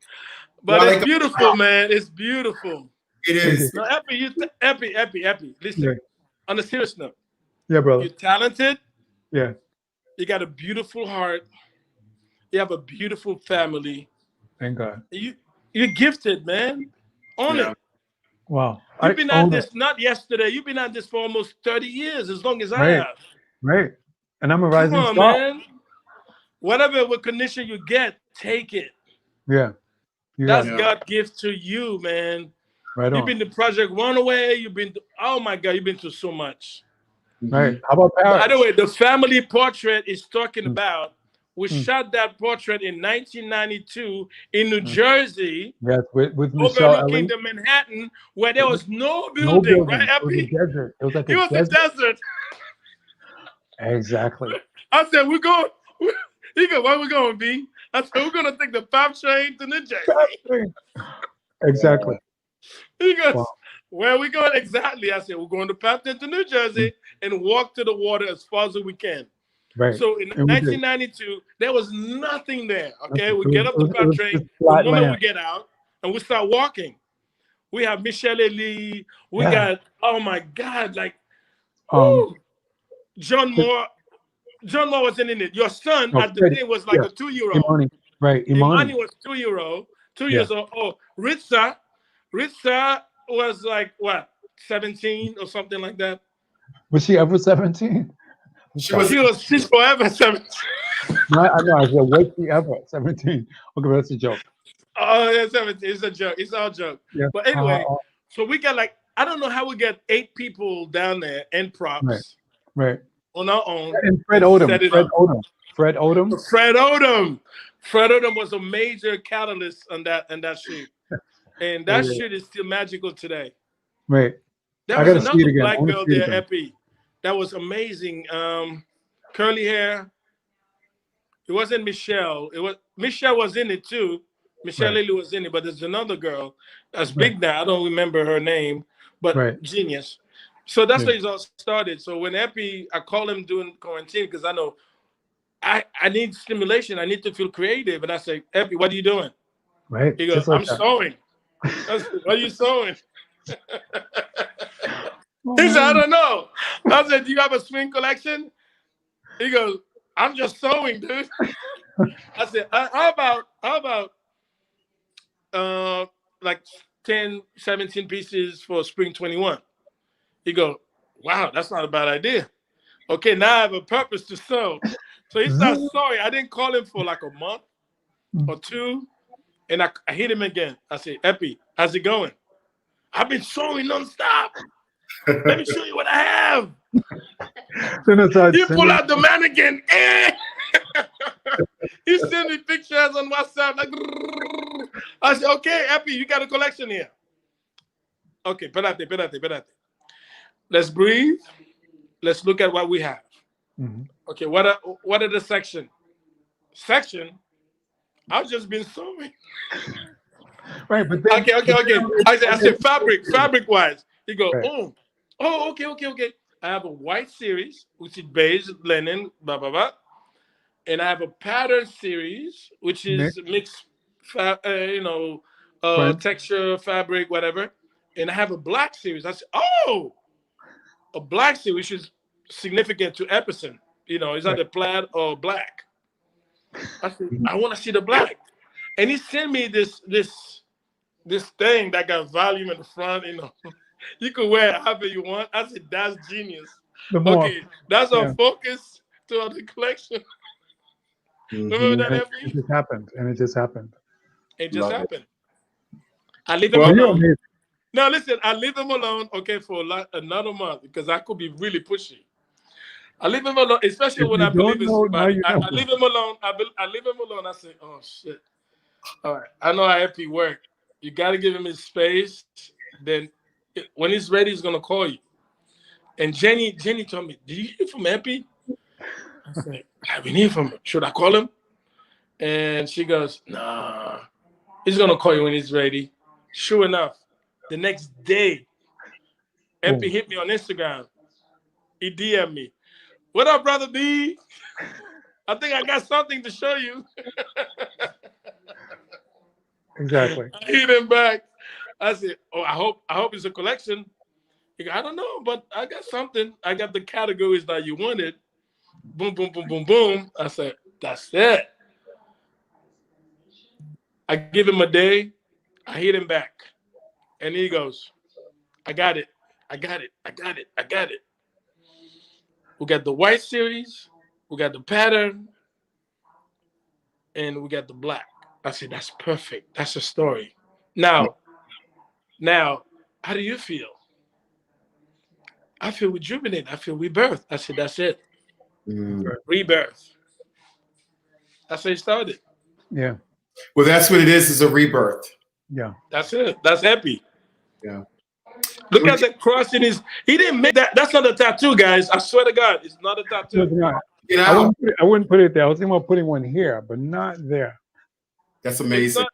But it's beautiful, man. It's beautiful. It is. No, Epi. Listen, on a serious note. Yeah, brother. You're talented. Yeah. You got a beautiful heart. You have a beautiful family. Thank God. You're gifted, man. Own it. Wow. You've been at this not yesterday. You've been at this for almost 30 years, as long as I have. Right. And I'm a rising star. Man. Whatever condition you get, take it. Yeah. That's God's gift to you, man. Right on. You've been to Project Runway. Oh my God, you've been through so much. Right. How about Paris? By the way, the family portrait is talking about. We shot that portrait in 1992 in New Jersey. Yes, with Michelle overlooking the Manhattan, where there was no building. Right, Epi? It was a desert. It was like a desert. Exactly. I said, we're going. He go, where we going, B? I said, we're going to take the 5 train to New Jersey. Exactly. He goes, where are we going? Exactly. I said, we're going to 5 train to New Jersey and walk to the water as far as we can. Right. So in 1992, there was nothing there. Okay, we get up the 5 train. The moment we get out and we start walking, we have Michelle Lee. We got, oh my God, like, John Moore. John Moore wasn't in it. Your son at the thing was like a 2-year-old. Imani. Right. Imani was 2 years old. Oh, Ritza was like what, 17 or something like that. Was she ever 17? She's forever 17. I know. I said, was she ever 17? Okay, but that's a joke. Oh, yeah, 17. It's a joke. It's all joke. Yeah. But anyway, so we got like I don't know how we get 8 people down there and props Right. on our own. And Fred Odom. Set it Fred up. Odom. Fred Odom. Fred Odom. Fred Odom was a major catalyst on that shoot. And that shoot is still magical today. Right. There I was gotta see it another again. I black wanna girl see it there, again. Epi. That was amazing. Curly hair. It wasn't Michelle. Michelle was in it too. Michelle Right. Lily was in it, but there's another girl that's big now. I don't remember her name, but genius. So that's where it all started. So when Epi, I call him during quarantine because I know I need stimulation. I need to feel creative. And I say, Epi, what are you doing? Right. He goes, I'm sewing. I said, what are you sewing? He said, I don't know. I said, do you have a swing collection? He goes, I'm just sewing, dude. I said, how about like 10, 17 pieces for spring 21? He goes, wow, that's not a bad idea. Okay, now I have a purpose to sew. So he started sewing. I didn't call him for like a month or 2. And I hit him again. I said, Epi, how's it going? I've been sewing nonstop. Let me show you what I have. You pull out the mannequin. He sent me pictures on WhatsApp. Like, I said, okay, Epi, you got a collection here. Okay, espérate. Let's breathe. Let's look at what we have. Okay, what are the section? I've just been sewing. Right, but then, okay. I said fabric wise. He go, okay. I have a white series, which is beige, linen, blah blah blah, and I have a pattern series, which is mixed, texture, fabric, whatever, and I have a black series. I said, a black series, which is significant to EPPERSON. It's either plaid or black. I said, I want to see the black. And he sent me this thing that got volume in the front, You can wear it however you want. I said, that's genius. Okay, that's our focus to the collection. Remember that, Epi? It just happened. It just happened. I leave him alone. No, listen, I leave him alone, okay, for another month because I could be really pushy. I leave him alone, especially when I believe in somebody. I leave him alone. I leave him alone. I say, oh, shit. All right. I know how Epi work. You got to give him his space. Then when he's ready, he's going to call you. And Jenny told me, did you hear from Epi? I said, I haven't heard from him. Should I call him? And she goes, nah. He's going to call you when he's ready. Sure enough, the next day, Epi hit me on Instagram. He DM'd me. What up, brother B? I think I got something to show you. Exactly. I hit him back. I said, I hope it's a collection. He goes, I don't know, but I got something. I got the categories that you wanted. Boom, boom, boom, boom, boom. I said, that's it. I give him a day. I hit him back. And he goes, I got it. We got the white series, we got the pattern, and we got the black. I said, that's perfect. That's a story. Now, how do you feel? I feel rejuvenated. I feel rebirth. I said, that's it. Rebirth. That's how it started. Yeah. Well, that's what it is a rebirth. Yeah. That's it. That's Epi. Yeah. Look at that cross in his. He didn't make that. That's not a tattoo, guys. I swear to God, it's not a tattoo. I wouldn't put it there. I was thinking about putting one here, but not there. That's amazing.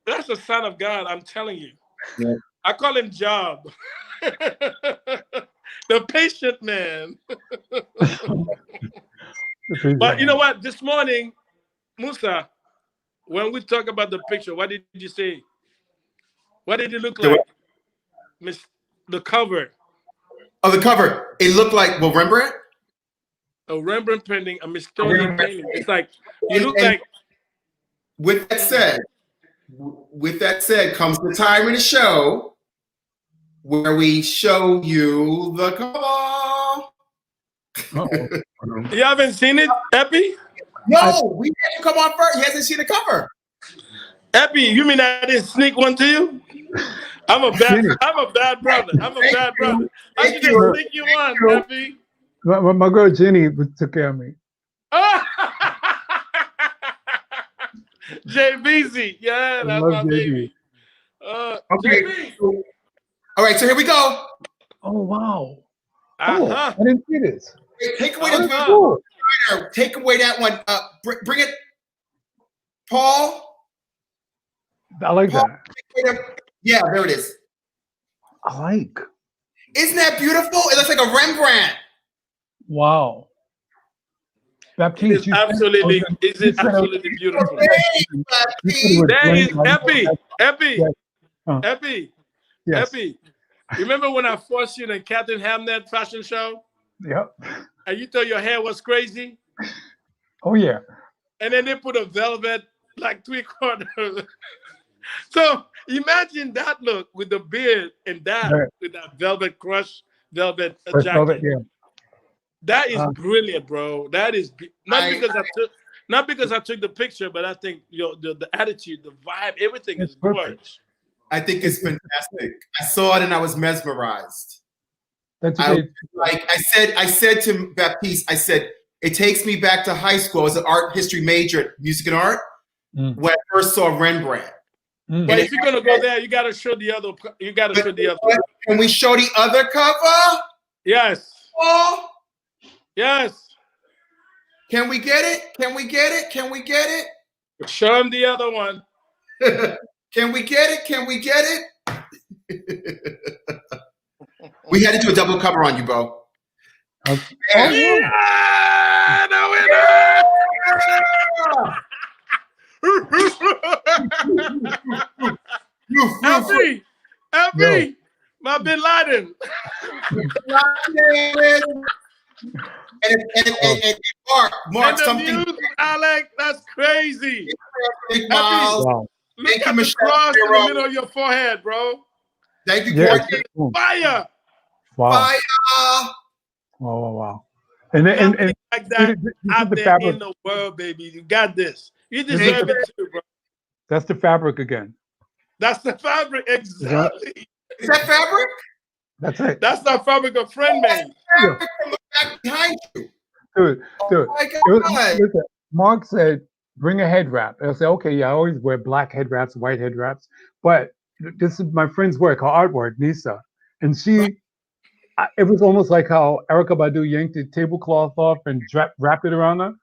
That's a sign of God. I'm telling you. Yeah. I call him Job, the patient man. But you know what? This morning, Musa, when we talk about the picture, what did you say? What did it look like? The cover. Oh, the cover. It looked like, well, Rembrandt? A Rembrandt painting, a Mystery painting. It's like, you look like. With that said, comes the time in the show where we show you the cover. You haven't seen it, Epi? No, we had you come on first. He hasn't seen the cover. Epi, you mean I didn't sneak one to you? I'm a bad brother. I'm a bad brother. I should just think you on, Effie. My girl Jenny took care of me. JBZ, yeah, that's my baby. Okay. JB. All right, so here we go. Oh wow! Uh-huh. I didn't see this. Take away Cool. Take away that one. Bring it, Paul. I like Paul, that. Yeah, there it is. I like. Isn't that beautiful? It looks like a Rembrandt. Wow. Baptiste, It's absolutely beautiful. There is Epi. Yes. Epi. Remember when I forced you in the Captain Hamnet fashion show? Yep. And you thought your hair was crazy? Oh yeah. And then they put a velvet like 3/4. So imagine that look with the beard and that with that velvet velvet jacket. Velvet, yeah. That is brilliant, bro. That is not because I took the picture, but I think the attitude, the vibe, everything is gorgeous. I think it's fantastic. I saw it and I was mesmerized. That's I said to Baptiste, I said, it takes me back to high school. I was an art history major at music and art when I first saw Rembrandt. But if you're gonna go there, you gotta show the other. Can we show the other cover? Yes. Oh. Yes. Can we get it? Can we get it? Can we get it? Show him the other one. Can we get it? Can we get it? We had to do a double cover on you, bro. Okay. Yeah, the winner! Effie, my Bin Laden. And Mark, something. Alex, that's crazy. Wow. Look at the cross in the middle of your forehead, bro. Thank you, Fire. Wow. Fire. Wow. And like that out there in the world, baby. You got this. You deserve it too, bro. That's the fabric again. That's the fabric, exactly. Is that fabric? That's it. That's the fabric of friend man. Back behind you. Dude. Oh my God. Listen, Mark said, bring a head wrap. And I said, okay, yeah, I always wear black head wraps, white head wraps. But this is my friend's work, her artwork, Nisa. And it was almost like how Erykah Badu yanked the tablecloth off and wrapped it around her.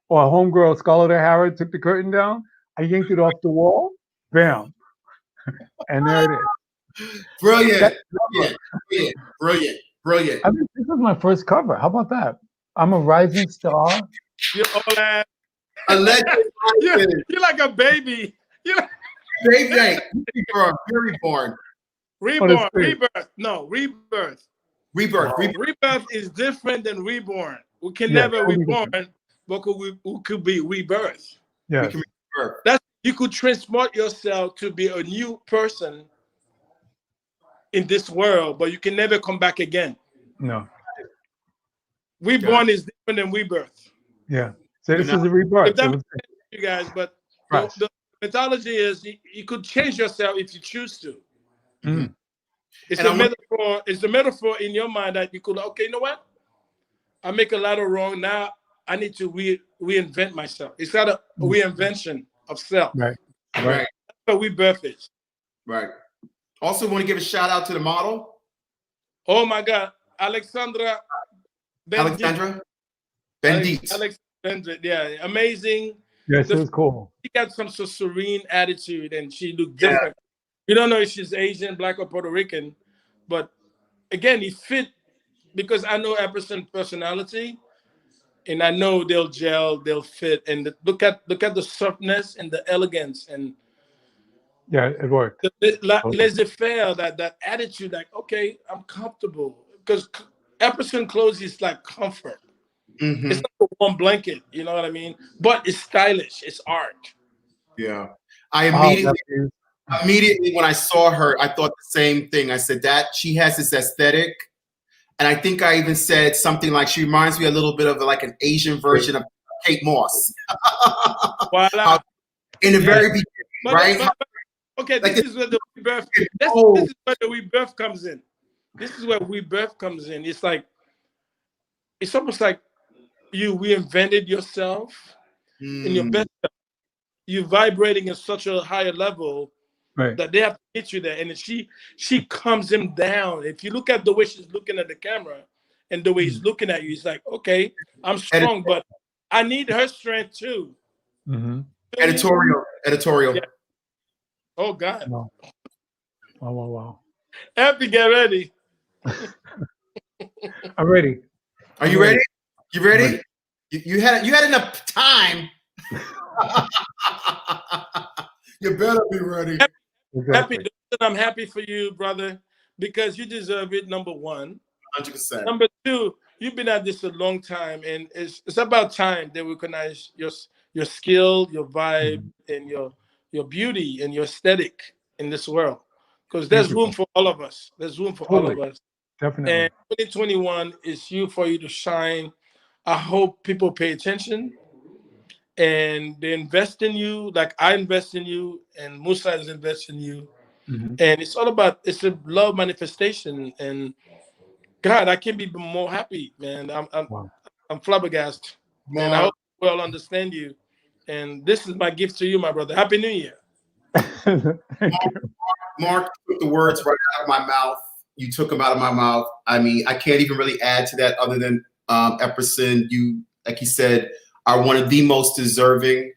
Or a homegirl, Scarlett O'Hara, took the curtain down. I yanked it off the wall. Bam. And there it is. Brilliant. I mean, this is my first cover. How about that? I'm a rising star. You're all that. A legend. You're like a baby. You're like baby. You're reborn. Rebirth. No, rebirth. Rebirth is different than reborn. We can never reborn, but we could be rebirth. Yeah. You could transport yourself to be a new person in this world, but you can never come back again. No. Reborn is different than rebirth. Yeah. So this is a rebirth. You guys, but the mythology is you could change yourself if you choose to. Mm. It's a metaphor. It's a metaphor in your mind that you could. Okay, you know what? I make a lot of wrong. Now I need to reinvent myself. It's not a reinvention of self. Right. That's what rebirth is. Right. Also, want to give a shout out to the model. Oh my God, Alexandra Bendit, yeah, amazing. Yes, it was cool. She got some serene attitude, and she looked different. We don't know if she's Asian, Black, or Puerto Rican, but again, it fit because I know EPPERSON personality, and I know they'll gel, they'll fit, and look at the softness and the elegance, and yeah, it worked. Laissez-faire, that attitude, like okay, I'm comfortable because EPPERSON clothes is like comfort. Mm-hmm. It's not a warm blanket, you know what I mean? But it's stylish. It's art. Yeah, I immediately when I saw her, I thought the same thing. I said that she has this aesthetic, and I think I even said something like she reminds me a little bit of like an Asian version of Kate Moss. Voila. In the very beginning, right? Okay, Like this is where the rebirth. This is where the rebirth comes in. This is where rebirth comes in. It's like it's almost like you reinvented yourself in your best. You're vibrating at such a higher level Right. that they have to hit you there, and then she calms him down. If you look at the way she's looking at the camera and the way he's looking at you, he's like, okay, I'm strong, but I need her strength too. Mm-hmm. Editorial. Yeah. Oh God. Wow. Wow. Happy, get ready. I'm ready. Are you ready? You ready? You had enough time. You better be ready. Exactly. Happy, I'm happy for you, brother, because you deserve it. Number one. 100%. Number two, you've been at this a long time, and it's about time they recognize your skill, your vibe, and your beauty and your aesthetic in this world. Because there's room for all of us. There's room for all of us. Definitely. And 2021 is for you to shine. I hope people pay attention and they invest in you, like I invest in you, and Musa is investing in you. Mm-hmm. And it's all about, it's a love manifestation. And God, I can't be more happy, man. I'm flabbergasted, man. I hope we all understand you. And this is my gift to you, my brother. Happy New Year. Thank you. Mark took the words right out of my mouth. You took them out of my mouth. I mean, I can't even really add to that other than EPPERSON. You, like you said, are one of the most deserving,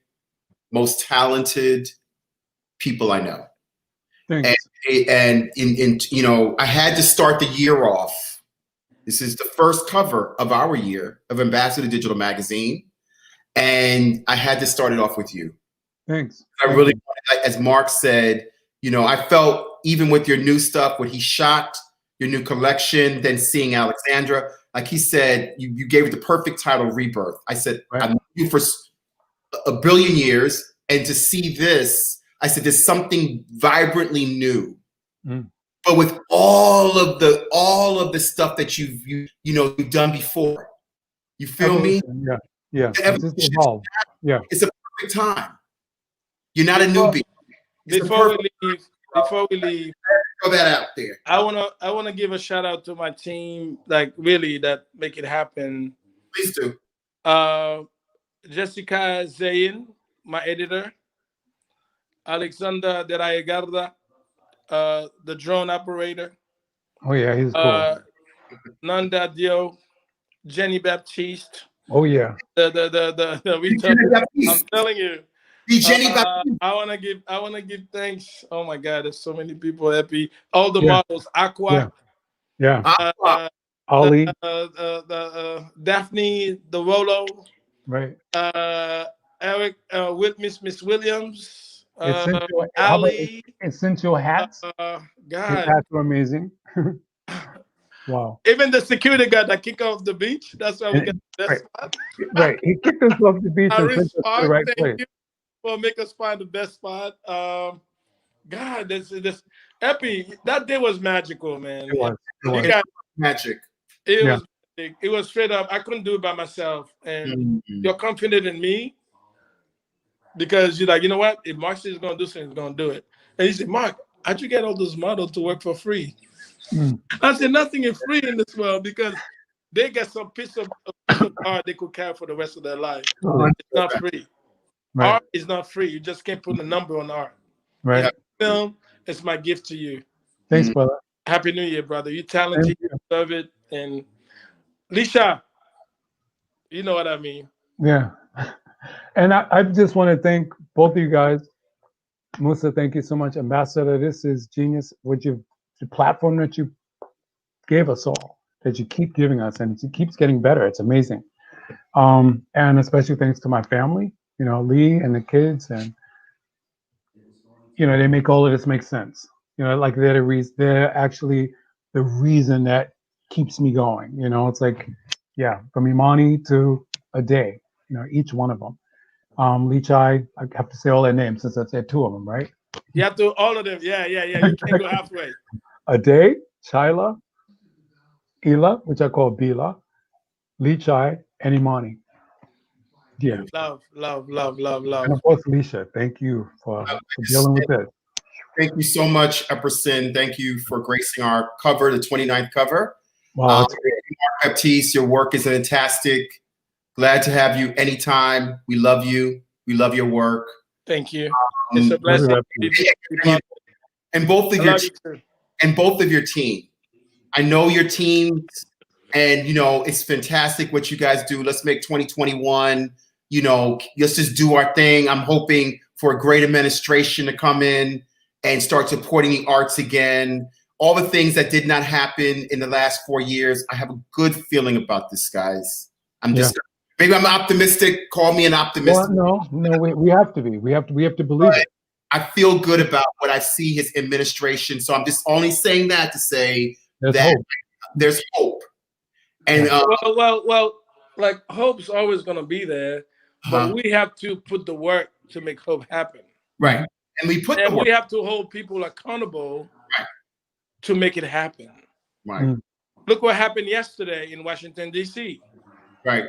most talented people I know. Thanks. And in you know, I had to start the year off. This is the first cover of our year of Ambassador Digital Magazine, and I had to start it off with you. Thanks. I really, as Mark said, you know, I felt even with your new stuff, what he shot, your new collection, then seeing Alexandra, like he said, you gave it the perfect title, Rebirth. I said, I've known you for a billion years, and to see this, I said, there's something vibrantly new. But with all of the stuff that you've done before, you feel me? Yeah. It's evolved. Yeah. It's a perfect time. You're not a newbie. Before we leave, throw that out there. I wanna give a shout out to my team, like really that make it happen. Please do. Jessica Zayn, my editor. Alexander de la Egarda, the drone operator. Oh yeah, he's cool. Nanda Dio, Jenny Baptiste. Oh yeah. I'm telling you. Jenny I wanna give thanks. Oh my God, there's so many people happy. All the models, Aqua. Yeah. Ollie. Daphne, the Rolo. Right. Eric, with Miss Williams. Ailey. Essential hats. God. His hats were amazing. Wow. Even the security guard that kicked off the beach. That's why we get the best spot. Right. He kicked us off the beach and sent us to the right place. You for make us find the best spot. God, this Epi, that day was magical, man. It was. Magic. It was straight up. I couldn't do it by myself. And you're confident in me because you're like, you know what? If Mark says he's gonna do something, he's gonna do it. And he said, Mark, how'd you get all those models to work for free? I said, nothing is free in this world because they get some piece of art they could carry for the rest of their life. It's not free. Right. Art is not free. You just can't put a number on art. Right. Film, it's my gift to you. Thanks, brother. Happy New Year, brother. You're talented. You deserve it. And Alicia, you know what I mean. Yeah. And I just want to thank both of you guys. Musa, thank you so much. Ambassador, this is genius. The platform that you gave us all, that you keep giving us, and it keeps getting better. It's amazing. And especially thanks to my family, Lee and the kids, and they make all of this make sense. Like they're actually the reason that keeps me going. It's like, from Imani to a day, each one of them. Lee Chai, I have to say all their names since I said two of them, right? You have to, all of them. Yeah. You can't go halfway. A day, Shaila, Ila, which I call Bila, Lee Chai, and Imani. Yeah. Love. And of course, Alicia, thank you for dealing with this. Thank you so much, EPPERSON. Thank you for gracing our cover, the 29th cover. Wow, that's great. Baptiste, your work is fantastic. Glad to have you anytime. We love you. We love your work. Thank you. It's a blessing. And both of your team. I know your teams, and it's fantastic what you guys do. Let's make 2021. Let's just do our thing. I'm hoping for a great administration to come in and start supporting the arts again. All the things that did not happen in the last 4 years. I have a good feeling about this, guys. Maybe I'm optimistic. Call me an optimist. Well, no, we have to be. We have to believe it. I feel good about what I see his administration. So I'm just only saying that to say there's hope. And well, like hope's always gonna be there, but we have to put the work to make hope happen. Right. And we have to hold people accountable to make it happen. Right. Look what happened yesterday in Washington, D.C. Right.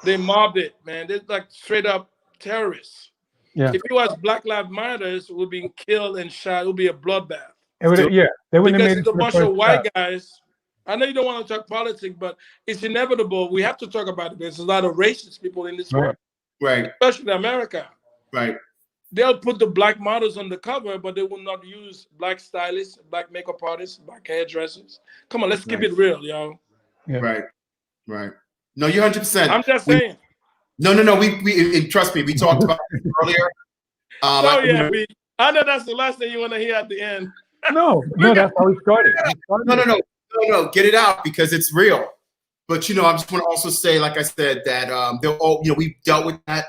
They mobbed it, man. They're like straight up terrorists. Yeah. If it was Black Lives Matters, would be killed and shot, it would be a bloodbath. They wouldn't have made it's a bunch of white guys. I know you don't want to talk politics, but it's inevitable. We have to talk about it. There's a lot of racist people in this world, right? Especially in America, right? They'll put the black models on the cover, but they will not use black stylists, black makeup artists, black hairdressers. Come on, let's keep it real, y'all. Yeah. Right. No, you're 100%. I'm just saying. No. We trust me. We talked about this earlier. I know that's the last thing you want to hear at the end. No, that's how we started. No. Get it out because it's real. But I just want to also say, like I said, that we dealt with that.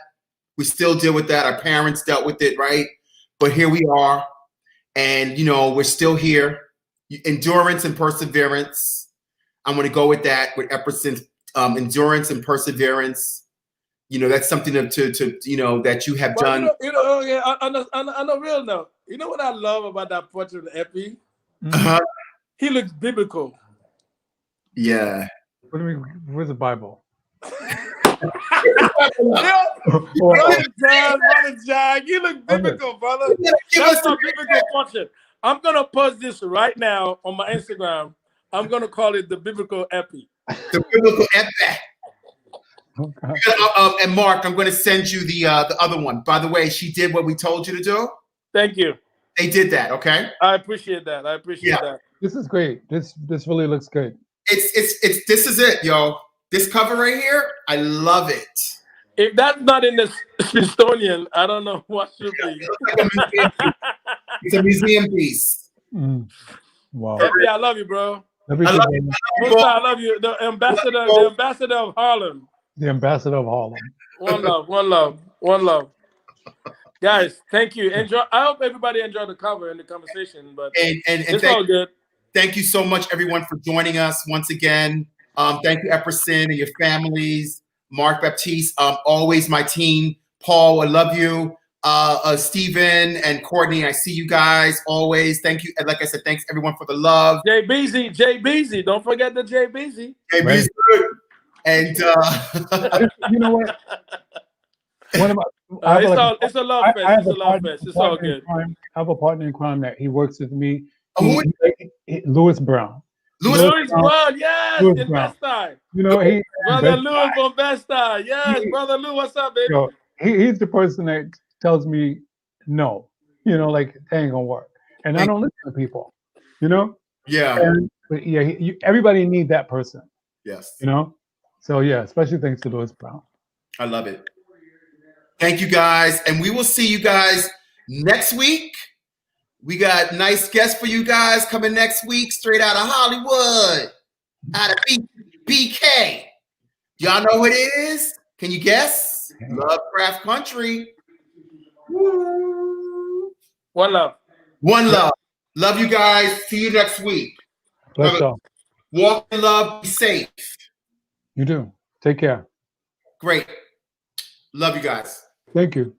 We still deal with that. Our parents dealt with it, right? But here we are, and we're still here. Endurance and perseverance. I'm going to go with that with EPPERSON's endurance and perseverance. That's something to that you have done. On a real note, you know what I love about that portrait of Epi? He looks biblical. Yeah. Where's the Bible? John, you look biblical, brother. That's a biblical portrait. I'm gonna post this right now on my Instagram. I'm gonna call it the biblical Epi. The biblical Epi. Okay. And Mark, I'm going to send you the other one. By the way, she did what we told you to do. Thank you. They did that. Okay. I appreciate that. That. This is great. This really looks good. It's this is it, yo. This cover right here, I love it. If that's not in the Smithsonian, I don't know what should be. It's a museum piece. Wow. Epi, I love you, bro. Musa, I love you. The ambassador of Harlem. The ambassador of Harlem. One love. Guys, thank you. Enjoy. I hope everybody enjoyed the cover and the conversation. But it's all good. Thank you so much, everyone, for joining us once again. Thank you, EPPERSON and your families. Mark, Baptiste, always my team. Paul, I love you. Stephen and Courtney, I see you guys always. Thank you. And like I said, thanks everyone for the love. Jay Beezy. Don't forget the Jay Beezy. Right. And you know what? It's a love fest. It's a love fest. It's all good. I have a partner in crime that he works with me. Louis Brown. Louis Brown, yes, in Best Eye. Brother Lou from Best Eye. Yes, Brother Lou, what's up, baby? He's the person that tells me no, like that ain't gonna work, and I don't listen to people, Yeah. Everybody need that person. Yes. So yeah, especially thanks to Louis Brown. I love it. Thank you guys, and we will see you guys next week. We got nice guests for you guys coming next week, straight out of Hollywood, out of BK. Y'all know who it is? Can you guess? Lovecraft Country. Woo. One love. Love you guys. See you next week. Let's go. Walk in love. Be safe. You do. Take care. Great. Love you guys. Thank you.